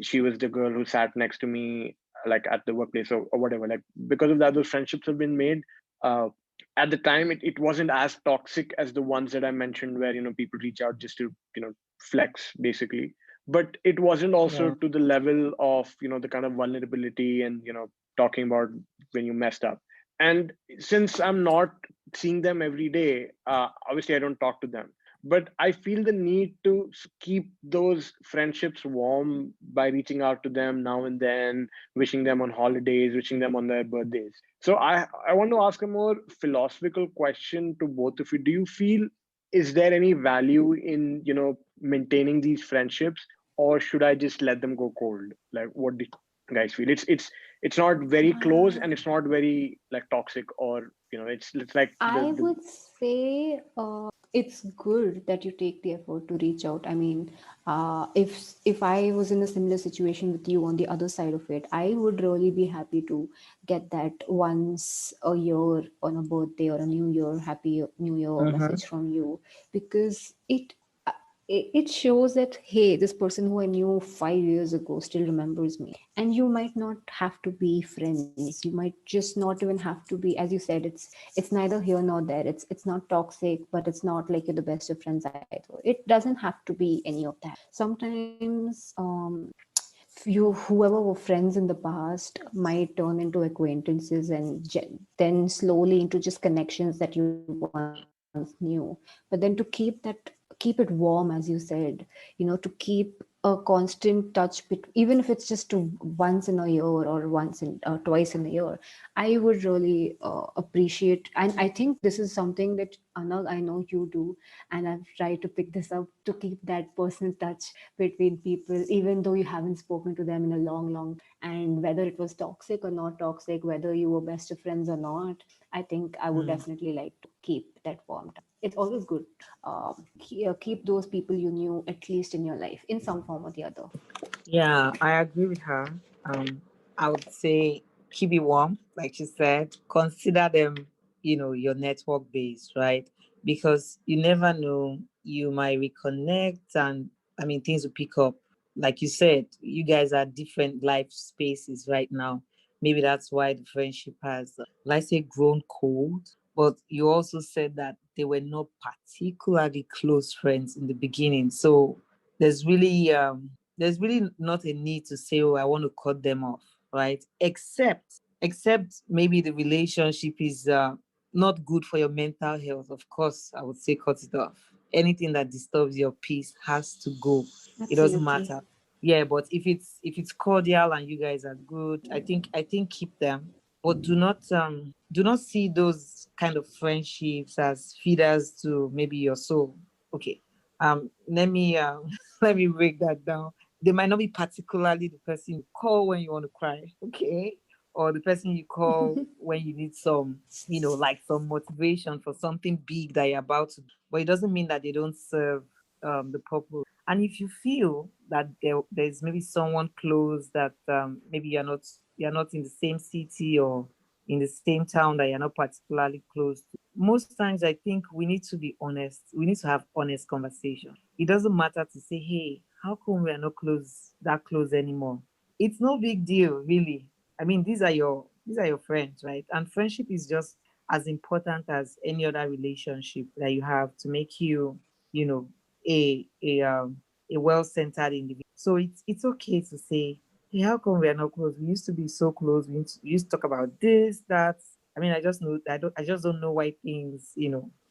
she was the girl who sat next to me, like at the workplace, or whatever. Like because of that, those friendships have been made. uh, at the time, it wasn't as toxic as the ones that I mentioned, where people reach out just to flex basically. But it wasn't also Yeah. to the level of the kind of vulnerability and talking about when you messed up. And since I'm not seeing them every day, obviously I don't talk to them, but I feel the need to keep those friendships warm by reaching out to them now and then, wishing them on holidays, wishing them on their birthdays. So I want to ask a more philosophical question to both of you. Do you feel, is there any value in maintaining these friendships, or should I just let them go cold? Like, what do you guys feel? It's not very close, and it's not very like toxic, or it's like I the would say it's good that you take the effort to reach out. I mean, if I was in a similar situation with you on the other side of it, I would really be happy to get that once a year on a birthday or a new year, happy new year Mm-hmm. message from you, because uh, it shows that, hey, this person who I knew 5 years ago still remembers me. And you might not have to be friends, you might just not even have to be, as you said, it's neither here nor there. It's not toxic, but it's not like you're the best of friends either. It doesn't have to be any of that. Sometimes whoever were friends in the past might turn into acquaintances, and then slowly into just connections that you once knew. But then to keep it warm, as you said, to keep a constant touch, even if it's just to once in a year or twice in a year, I would really appreciate. And I think this is something that, Anag, I know you do, and I've tried to pick this up, to keep that personal touch between people, even though you haven't spoken to them in a long. And whether it was toxic or not toxic, whether you were best of friends or not, I think I would Mm. definitely like to keep that warm touch. It's always good. Keep those people you knew at least in your life in some form or the other. Yeah, I agree with her. Um, I would say keep it warm, like you said. Consider them, your network base, right? Because you never know, you might reconnect, and I mean, things will pick up. Like you said, you guys are different life spaces right now. Maybe that's why the friendship has, let's say, grown cold. But you also said that they were not particularly close friends in the beginning. So there's really there's really not a need to say, oh, I want to cut them off, right? Except maybe the relationship is not good for your mental health. Of course, I would say cut it off. Anything that disturbs your peace has to go. It doesn't Absolutely. matter. Yeah, but if it's cordial and you guys are good, I think keep them. But do not see those kind of friendships as feeders to maybe your soul. Okay. Let me let me break that down. They might not be particularly the person you call when you want to cry, okay? Or the person you call when you need some, like some motivation for something big that you're about to do. But it doesn't mean that they don't serve the purpose. And if you feel that there's maybe someone close that maybe you're not in the same city or in the same town that you're not particularly close to, most times I think we need to be honest. We need to have honest conversation. It doesn't matter to say, hey, how come we are not that close anymore? It's no big deal, really. I mean, these are your friends, right? And friendship is just as important as any other relationship that you have to make you, you know, a well-centered individual. So it's okay to say, hey, how come we are not close? We used to be so close. We used to talk about this, that. I mean, I just don't know why things,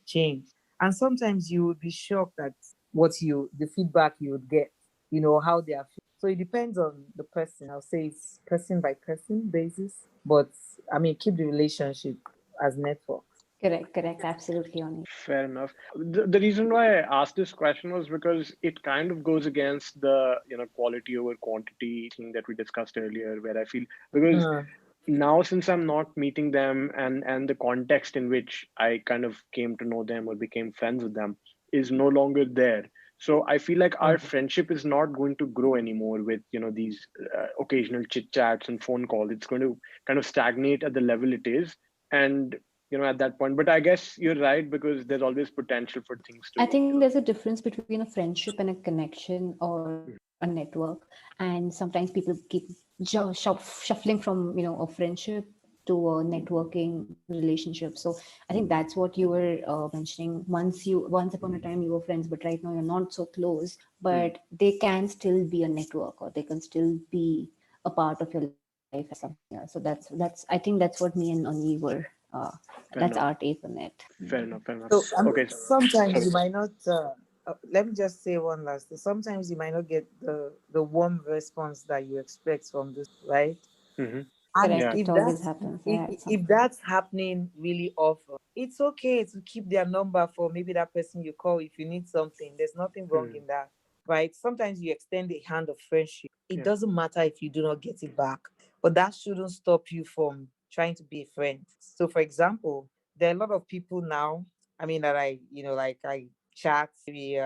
change. And sometimes you would be shocked at the feedback you would get, how they are feeling. So it depends on the person. I'll say it's person by person basis. But I mean, keep the relationship as network. Correct, absolutely, on. Fair enough. The reason why I asked this question was because it kind of goes against the quality over quantity thing that we discussed earlier, where I feel, because Mm, now since I'm not meeting them, and the context in which I kind of came to know them or became friends with them is no longer there. So I feel like our mm. friendship is not going to grow anymore with these occasional chit chats and phone calls. It's going to kind of stagnate at the level it is, and at that point. But I guess you're right, because there's always potential for things I to think there's a difference between a friendship and a connection or a network. And sometimes people keep shuffling from, a friendship to a networking relationship. So I think that's what you were mentioning. Once upon a time you were friends, but right now you're not so close. Mm, But they can still be a network, or they can still be a part of your life as something else. So that's I think that's what me and Oni were. That's fair our enough. take on it. Fair enough. Fair enough. So Okay. sometimes Sorry. you might not. Let me just say one last thing. Sometimes you might not get the warm response that you expect from this, right? Hmm. And Correct. Yeah. It if always that's happens. if, Yeah, it's if something. that's happening really often, it's okay to keep their number for maybe that person you call if you need something. There's nothing wrong Mm, in that, right? Sometimes you extend a hand of friendship. It yeah. doesn't matter if you do not get it back, but that shouldn't stop you from trying to be a friend. So, for example, there are a lot of people now. I mean, that like I chat, maybe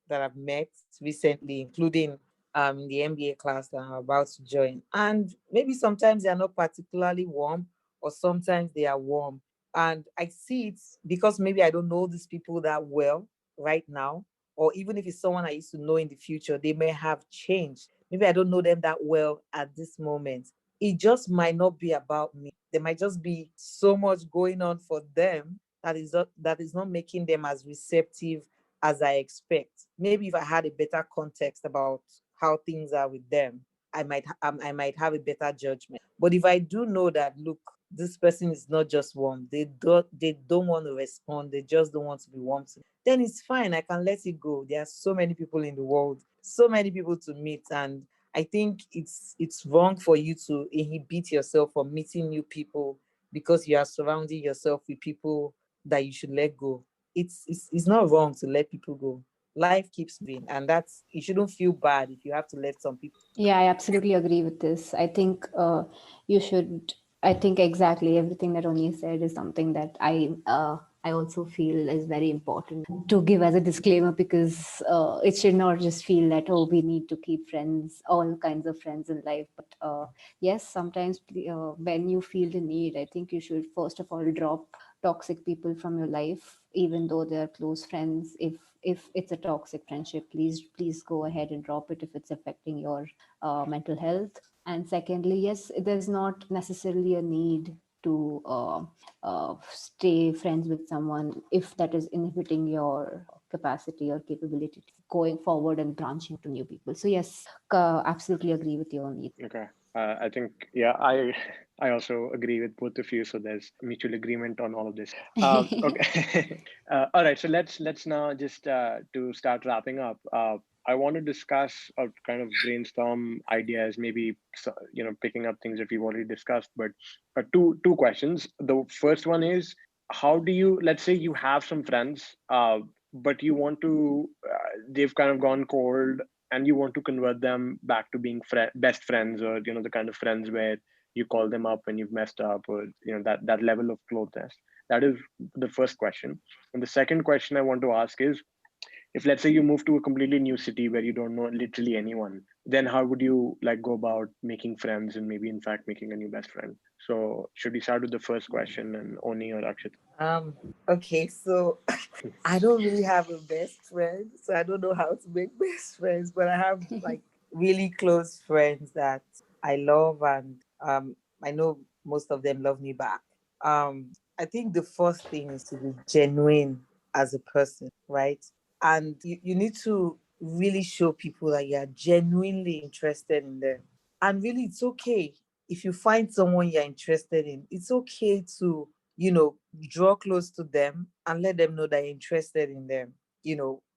that I've met recently, including the MBA class that I'm about to join. And maybe sometimes they are not particularly warm, or sometimes they are warm. And I see it because maybe I don't know these people that well right now, or even if it's someone I used to know in the future, they may have changed. Maybe I don't know them that well at this moment. It just might not be about me. There might just be so much going on for them that is not making them as receptive as I expect. Maybe if I had a better context about how things are with them, I might have a better judgment. But if I do know that, look, this person is not just warm, they don't want to respond, they just don't want to be warm to me, then it's fine. I can let it go. There are so many people in the world, so many people to meet, and I think it's wrong for you to inhibit yourself from meeting new people because you are surrounding yourself with people that you should let go. It's not wrong to let people go. Life keeps moving, and that's you shouldn't feel bad if you have to let some people. Yeah, I absolutely agree with this. I think you should. I think exactly everything that Oni said is something that I also feel is very important to give as a disclaimer, because it should not just feel that, oh, we need to keep friends, all kinds of friends in life. But yes, sometimes when you feel the need, I think you should first of all drop toxic people from your life, even though they are close friends. If it's a toxic friendship, please go ahead and drop it if it's affecting your mental health. And secondly, yes, there's not necessarily a need to stay friends with someone if that is inhibiting your capacity or capability going forward and branching to new people. So yes, absolutely agree with you on it. Okay. I think, yeah, I also agree with both of you. So there's mutual agreement on all of this. Okay. All right. So let's now just to start wrapping up. I want to discuss or kind of brainstorm ideas, maybe picking up things that we've already discussed. But two questions. The first one is, how do you, let's say you have some friends, but you want to, they've kind of gone cold, and you want to convert them back to being best friends, or the kind of friends where you call them up when you've messed up, or that level of closeness. That is the first question. And the second question I want to ask is, if let's say you move to a completely new city where you don't know literally anyone, then how would you like go about making friends, and maybe in fact making a new best friend? So should we start with the first question, and Oni or Akshit? Um, okay, so I don't really have a best friend, so I don't know how to make best friends, but I have like really close friends that I love, and I know most of them love me back. I think the first thing is to be genuine as a person, right? And you need to really show people that you're genuinely interested in them. And really, it's okay if you find someone you're interested in, it's okay to, draw close to them and let them know that you're interested in them.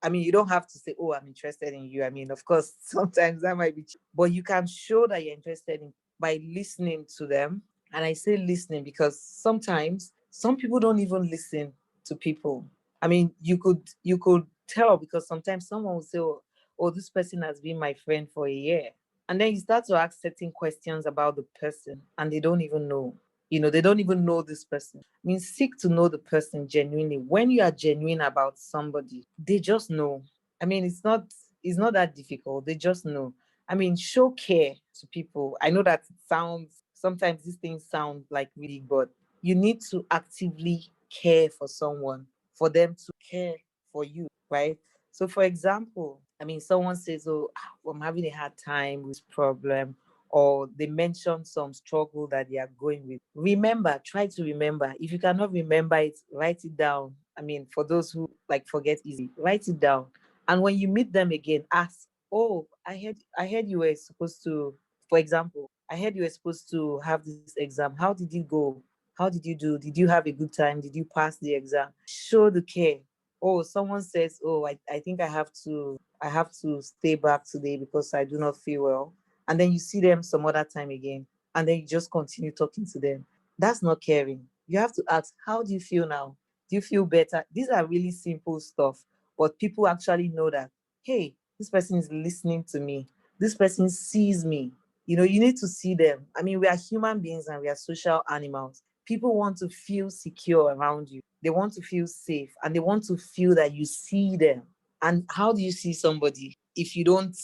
I mean, you don't have to say, oh, I'm interested in you. I mean, of course, sometimes that might be, but you can show that you're interested in by listening to them. And I say listening because sometimes some people don't even listen to people. I mean, you could tell because sometimes someone will say, oh, this person has been my friend for a year. And then you start to ask certain questions about the person and they don't even know. They don't even know this person. I mean, seek to know the person genuinely. When you are genuine about somebody, they just know. I mean, it's not that difficult. They just know. I mean, show care to people. I know that it sounds sometimes these things sound like really, but you need to actively care for someone for them to care for you, right? So, for example, I mean, someone says, "Oh, I'm having a hard time with this problem," or they mention some struggle that they are going with. Remember, try to remember. If you cannot remember it, write it down. I mean, for those who like forget easy, write it down. And when you meet them again, ask, "Oh, I heard you were supposed to, for example, I heard you were supposed to have this exam. How did it go? How did you do? Did you have a good time? Did you pass the exam?" Show the care. Oh, someone says, "Oh, I think I have to stay back today because I do not feel well." And then you see them some other time again, and then you just continue talking to them. That's not caring. You have to ask, how do you feel now? Do you feel better? These are really simple stuff, but people actually know that, hey, this person is listening to me. This person sees me. You need to see them. I mean, we are human beings and we are social animals. People want to feel secure around you. They want to feel safe, and they want to feel that you see them. And how do you see somebody if you don't,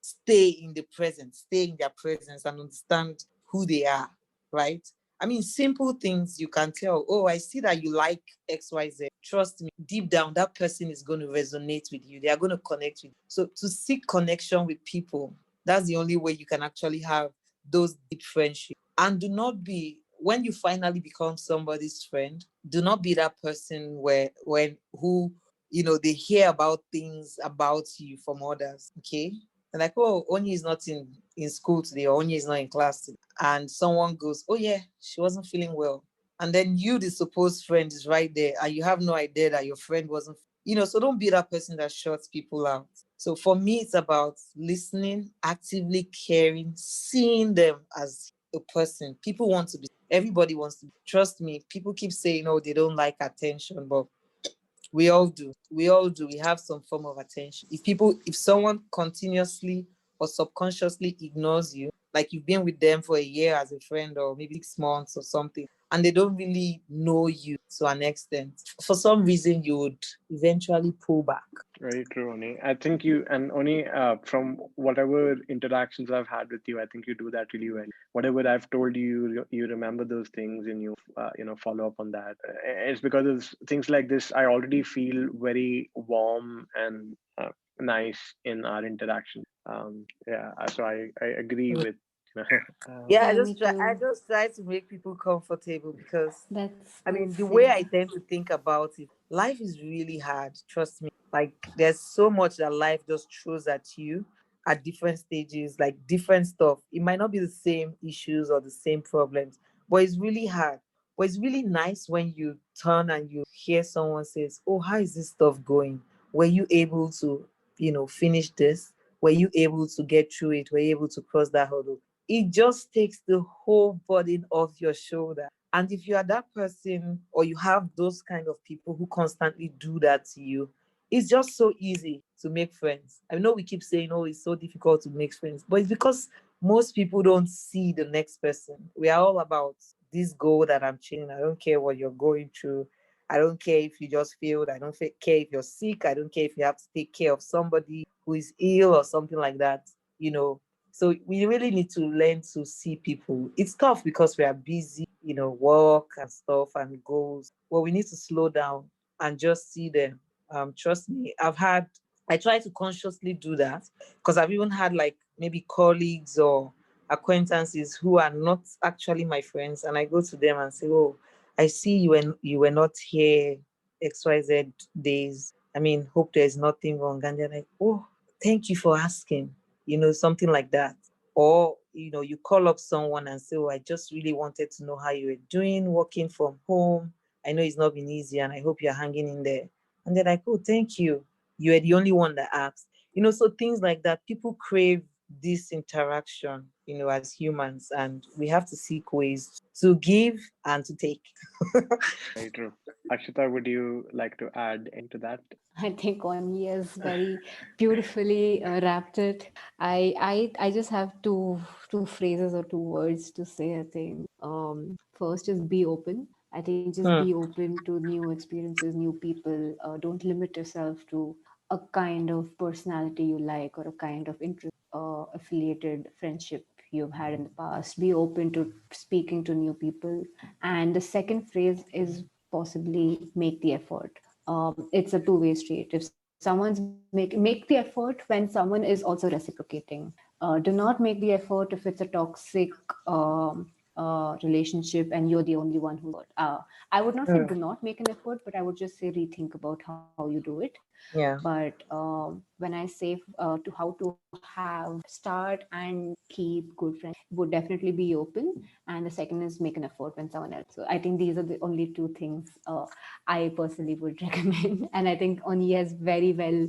stay in the present, stay in their presence and understand who they are, right? I mean, simple things you can tell. Oh, I see that you like XYZ. Trust me, deep down, that person is going to resonate with you. They are going to connect with you. So to seek connection with people, that's the only way you can actually have those deep friendships. And do not be, when you finally become somebody's friend, do not be that person who they hear about things about you from others. Okay. And like, oh, Onyi is not in school today, or Onyi is not in class today. And someone goes, oh yeah, she wasn't feeling well. And then you, the supposed friend, is right there, and you have no idea that your friend wasn't, so don't be that person that shuts people out. So for me, it's about listening, actively caring, seeing them as a person. People want to be, everybody wants to be. Trust me, people keep saying, oh, they don't like attention, but we all do. We all do. We have some form of attention. If someone continuously or subconsciously ignores you, like you've been with them for a year as a friend, or maybe 6 months or something, and they don't really know you to an extent, for some reason you would eventually pull back. Very true, Oni. I think Oni, from whatever interactions I've had with you, I think you do that really well. Whatever I've told you, you remember those things and you, follow up on that. It's because of things like this, I already feel very warm and nice in our interaction. Yeah, so I agree with, Yeah, Yeah, me I too. just try to make people comfortable, because I mean, the That's way I yeah. tend to think about it, life is really hard. Trust me. Like, there's so much that life just throws at you at different stages, like different stuff. It might not be the same issues or the same problems, but it's really hard. But it's really nice when you turn and you hear someone says, "Oh, how is this stuff going? Were you able to, finish this? Were you able to get through it? Were you able to cross that hurdle?" It just takes the whole burden off your shoulder. And if you are that person, or you have those kind of people who constantly do that to you, it's just so easy to make friends. I know we keep saying, oh, it's so difficult to make friends, but it's because most people don't see the next person. We are all about this goal that I'm chasing. I don't care what you're going through. I don't care if you just failed. I don't care if you're sick. I don't care if you have to take care of somebody who is ill or something like that. You know, so we really need to learn to see people. It's tough because we are busy, work and stuff and goals. Well, we need to slow down and just see them. Trust me, I try to consciously do that, because I've even had, like, maybe colleagues or acquaintances who are not actually my friends, and I go to them and say, "Oh, I see you were not here XYZ days. I mean, hope there's nothing wrong." And they're like, "Oh, thank you for asking," something like that. Or, you call up someone and say, "Oh, I just really wanted to know how you were doing working from home. I know it's not been easy, and I hope you're hanging in there." And they're like, "Oh, thank you. You were the only one that asked." So things like that. People crave this interaction, as humans, and we have to seek ways to give and to take. very true. Akshita, would you like to add into that? I think Onni has very beautifully wrapped it. I just have two phrases or two words to say. I think first is be open. I think just be Hmm. open to new experiences, new people. Don't limit yourself to a kind of personality you like or a kind of interest, affiliated friendship you've had in the past. Be open to speaking to new people. And the second phrase is possibly make the effort. It's a two-way street. If someone's make the effort when someone is also reciprocating. Do not make the effort if it's a toxic relationship and you're the only one who. I would not say Hmm. do not make an effort, but I would just say rethink about how you do it. Yeah. But when I say to how to have start and keep good friends, would definitely be open. And the second is make an effort when someone else. So I think these are the only two things I personally would recommend. And I think Oni has very well,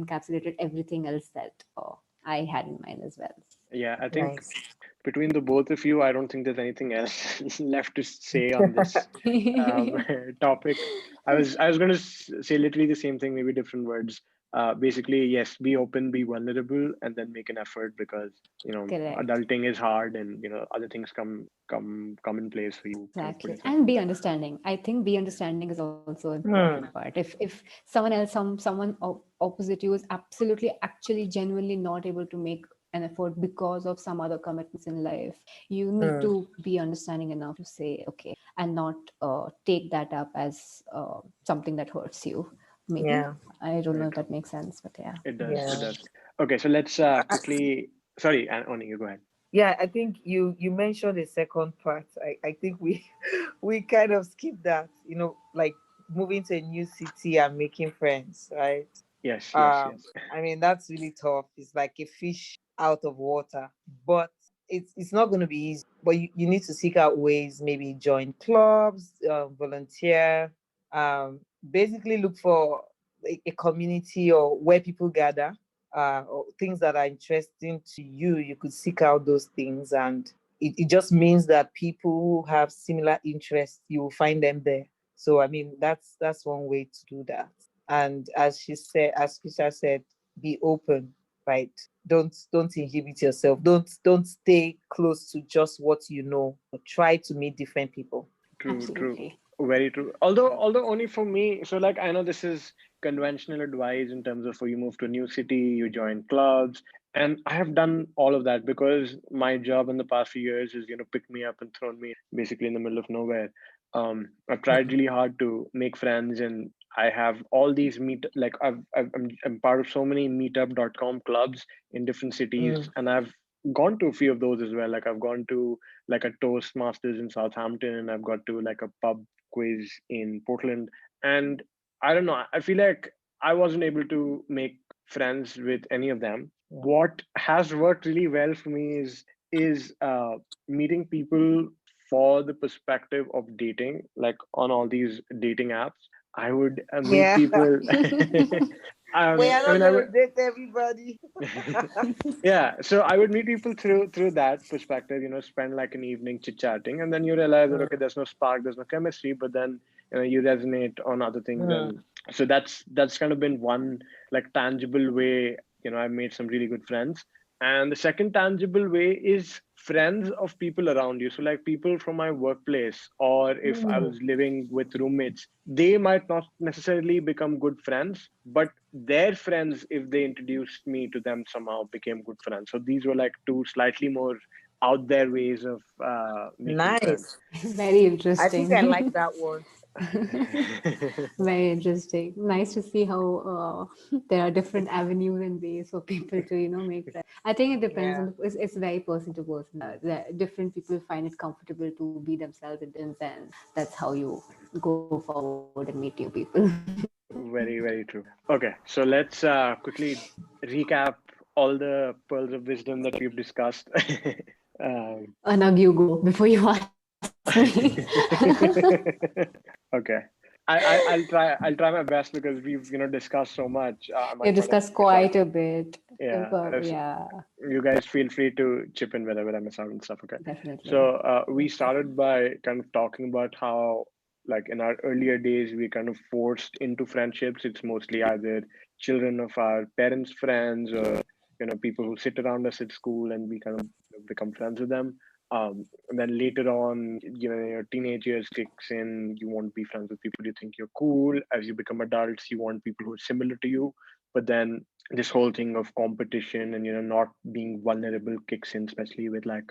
encapsulated everything else that I had in mind as well. Yeah, I think Nice. between the both of you, I don't think there's anything else left to say on this um, topic. I was going to say literally the same thing, maybe different words. basically, yes, be open, be vulnerable, and then make an effort because Correct. adulting is hard, and other things come in place for you kind of Exactly. putting stuff And in be place. understanding. I think be understanding is also an important Hmm. part. If someone else, someone opposite you is absolutely, actually, genuinely not able to make an effort because of some other commitments in life, you need Hmm. to be understanding enough to say okay and not take that up as something that hurts you. Maybe. Yeah. I don't know Right. if that makes sense, but yeah. It does. It Yeah. does. Okay, so let's quickly. Sorry, Oni, you go ahead. Yeah, I think you mentioned the second part. I think we we kind of skipped that, like moving to a new city and making friends, right? Yes, yes, yes. I mean, that's really tough. It's like a fish out of water, but it's not going to be easy. But you need to seek out ways, maybe join clubs, volunteer, basically look for a community or where people gather, or things that are interesting to you. You could seek out those things, and it just means that people who have similar interests, you will find them there. So I mean, that's one way to do that. And as Krisha said, be open, right? Don't inhibit yourself. Don't stay close to just what you know. Try to meet different people. True, true. Absolutely. Very true. Although only for me, so like I know this is conventional advice in terms of for you move to a new city, you join clubs, and I have done all of that because my job in the past few years is pick me up and thrown me basically in the middle of nowhere. I've tried really hard to make friends, and I have all these I'm part of so many meetup.com clubs in different cities, Mm. and I've gone to a few of those as well. Like I've gone to like a Toastmasters in Southampton, and I've got to like a pub quiz in Portland. And I don't know, I feel like I wasn't able to make friends with any of them. Yeah. What has worked really well for me is meeting people for the perspective of dating, like on all these dating apps. I would meet Yeah. people. We are I not mean, I gonna would. date everybody. Yeah, so I would meet people through that perspective, spend like an evening chit chatting, and then you realize that okay, Mm. there's no spark, there's no chemistry, but then you resonate on other things, Mm. and so that's kind of been one like tangible way. I've made some really good friends, and the second tangible way is friends of people around you. So like people from my workplace, or if I Mm. was living with roommates, they might not necessarily become good friends, but their friends, if they introduced me to them, somehow became good friends. So these were like two slightly more out there ways of making friends. Nice. Very I think I like interesting. that one. Very interesting. Nice to see how there are different avenues and ways for people to, make friends. I think it depends on Yeah. it's very person to person. Different people find it comfortable to be themselves, and then that's how you go forward and meet new people. Very, very true. Okay, so let's quickly recap all the pearls of wisdom that we've discussed. um, Anag, you go before you ask me. okay. I'll try my best because we've discussed so much. I You might not have discussed missed out. quite a bit. Yeah, Yeah, you guys feel free to chip in wherever I miss out and stuff. Okay, definitely. so we started by kind of talking about how, like in our earlier days, we kind of forced into friendships. It's mostly either children of our parents' friends or people who sit around us at school, and we kind of become friends with them. And then later on, your teenage years kicks in. You want to be friends with people you think you're cool. As you become adults, you want people who are similar to you. But then this whole thing of competition and not being vulnerable kicks in, especially with like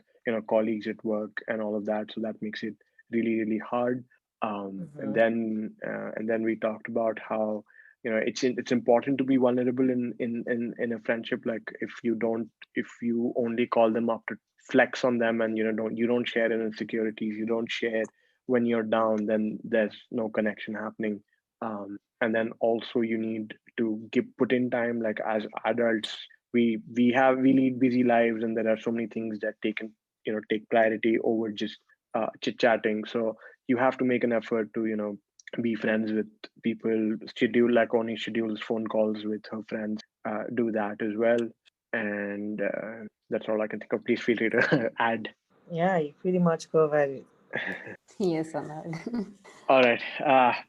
colleagues at work and all of that. So that makes it really really hard. Mhm. And then we talked about how it's important to be vulnerable in a friendship. Like if you only call them up to flex on them, and you don't share in insecurities, you don't share when you're down, then there's no connection happening. And then also you need to give put in time. Like as adults, we lead busy lives, and there are so many things that take priority over just chit chatting. So you have to make an effort to be friends with people, schedule like only schedules phone calls with her friends, do that as well. And that's all I can think of. Please feel free to add. Yeah, you pretty much covered it. Yes, Anag. All right,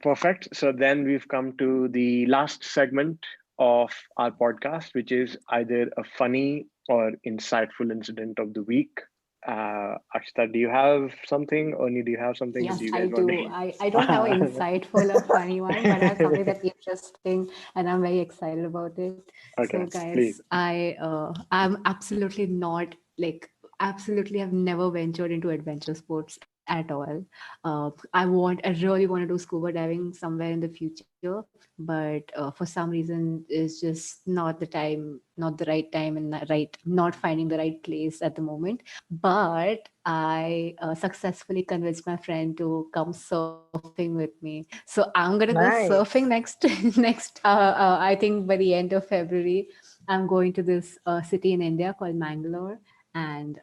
perfect. So then we've come to the last segment of our podcast, which is either a funny or insightful incident of the week. Akshita, do you have something? Oni, do you have something? Do Yes, you I guys want do. I don't have an insightful or funny one, but I have something to? that's interesting, and I'm very excited about it. So, Okay, guys, please. I'm absolutely not like absolutely have never ventured into adventure sports at all. I really want to do scuba diving somewhere in the future, but for some reason, it's just not the time, not the right time, and not finding the right place at the moment. But I successfully convinced my friend to come surfing with me. So I'm gonna go surfing Nice. next. I think by the end of February, I'm going to this city in India called Mangalore, and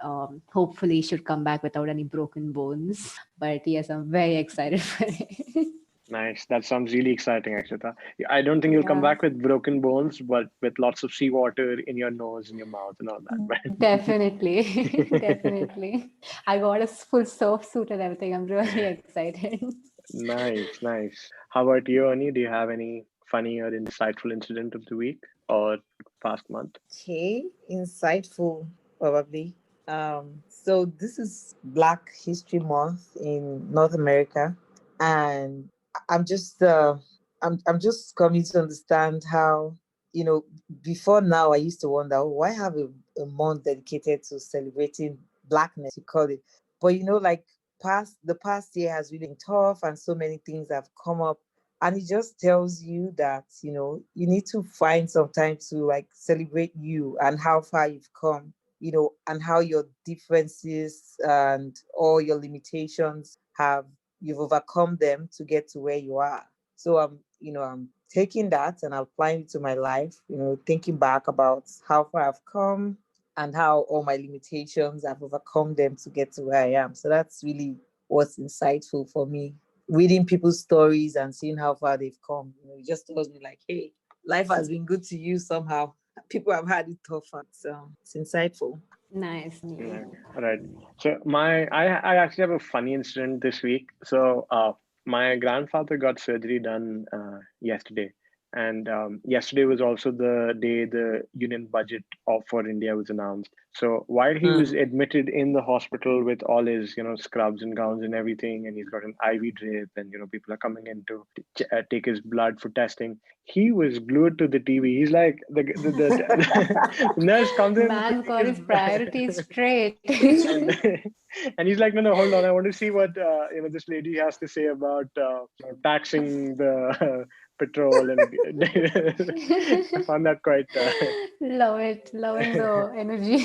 hopefully should come back without any broken bones. But yes, I'm very excited for it. Nice. That sounds really exciting, Akshita. I don't think you'll come Yeah. back with broken bones, but with lots of seawater in your nose and your mouth and all that. Definitely, definitely. I got a full surf suit and everything. I'm really excited. Nice, nice. How about you, Ani? Do you have any funny or insightful incident of the week or past month? Okay, insightful, probably. So this is Black History Month in North America, and I'm just, I'm just coming to understand how, you know, before now I used to wonder, oh, why have a month dedicated to celebrating blackness, you call it, but like the past year has really been tough, and so many things have come up, and it just tells you that you need to find some time to like celebrate you and how far you've come, and how your differences and all your limitations have you've overcome them to get to where you are. So I'm taking that and applying it to my life, thinking back about how far I've come and how all my limitations I've overcome them to get to where I am. So that's really what's insightful for me, reading people's stories and seeing how far they've come. It just tells me like, hey, life has been good to you somehow. People have had it tougher. So it's insightful. Nice. Yeah, right. So I actually have a funny incident this week. So my grandfather got surgery done yesterday, and yesterday was also the day the union budget for India was announced. So while he was Mm. admitted in the hospital with all his scrubs and gowns and everything, and he's got an IV drip, and people are coming in to take his blood for testing. He was glued to the TV. He's like the nurse comes in to Man take got his his blood. priorities straight. and and he's like, no, no, hold on, I want to see what this lady has to say about taxing the petrol, and I found that quite Love it. Loving the energy.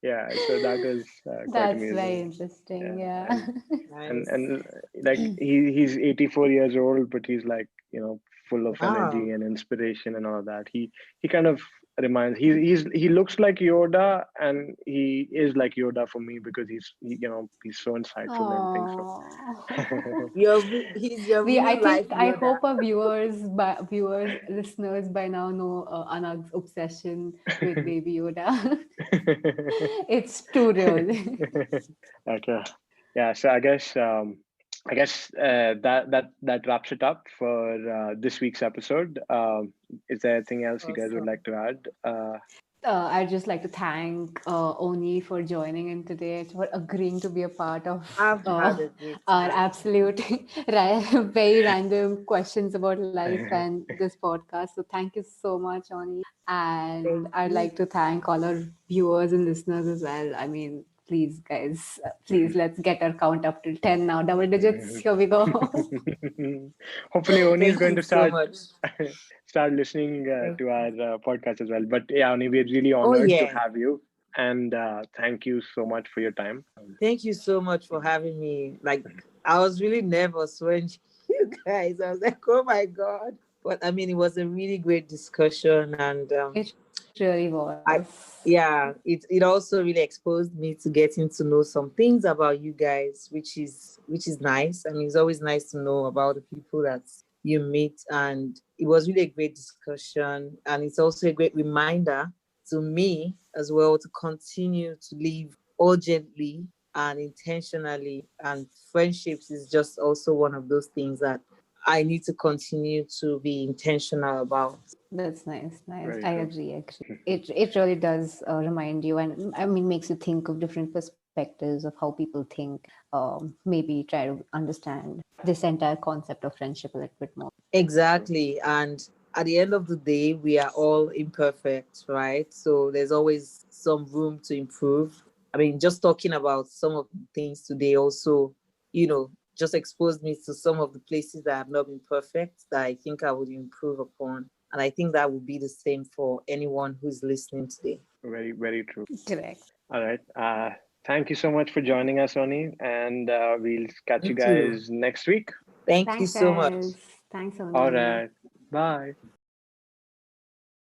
yeah. So that was quite That's very amazing. interesting. Yeah, Yeah. Nice. and like he's 84 years old, but he's like full of Wow. energy and inspiration and all that. He kind of reminds he looks like Yoda, and he is like Yoda for me because he's so insightful and everything. So Oh. He's your We, I real life think, I Yoda. hope our viewers, listeners by now know Anagh's obsession with Baby Yoda. It's too real. okay. Yeah, so I guess that wraps it up for this week's episode. Is there anything else you guys would Awesome. like to add? I'd just like to thank Oni for joining in today, for agreeing to be a part of I've had a great our time. absolute very random questions about life and this podcast. So thank you so much, Oni. And Thank I'd you. like to thank all our viewers and listeners as well. I mean, please, guys, please let's get our count up till 10 now. Double digits. Here we go. Hopefully, Oni is Thank going you to so start much. start listening Thank to our you. podcast as well. But yeah, Oni, we're really Oh honored to yeah. have you, and thank you so much for your time. Thank you so much for having me. Like I was really nervous when you guys. I was like, oh my god. But I mean, it was a really great discussion, and It really I was. yeah, it also really exposed me to getting to know some things about you guys, which is nice. I mean, it's always nice to know about the people that you meet, and it was really a great discussion, and it's also a great reminder to me as well to continue to live urgently and intentionally. And friendships is just also one of those things that I need to continue to be intentional about. That's nice, nice. Very I true. agree, agree. It really does remind you, and I mean, makes you think of different perspectives of how people think. Maybe try to understand this entire concept of friendship a little bit more. Exactly. And at the end of the day, we are all imperfect, right? So there's always some room to improve. I mean, just talking about some of the things today also, just exposed me to some of the places that have not been perfect that I think I would improve upon. And I think that would be the same for anyone who's listening today. Very, very true. Correct. All right. Thank you so much for joining us, Oni, and we'll catch you You too. guys next week. Thank you Thanks, so much. guys. Thanks, All Oni. right. Bye.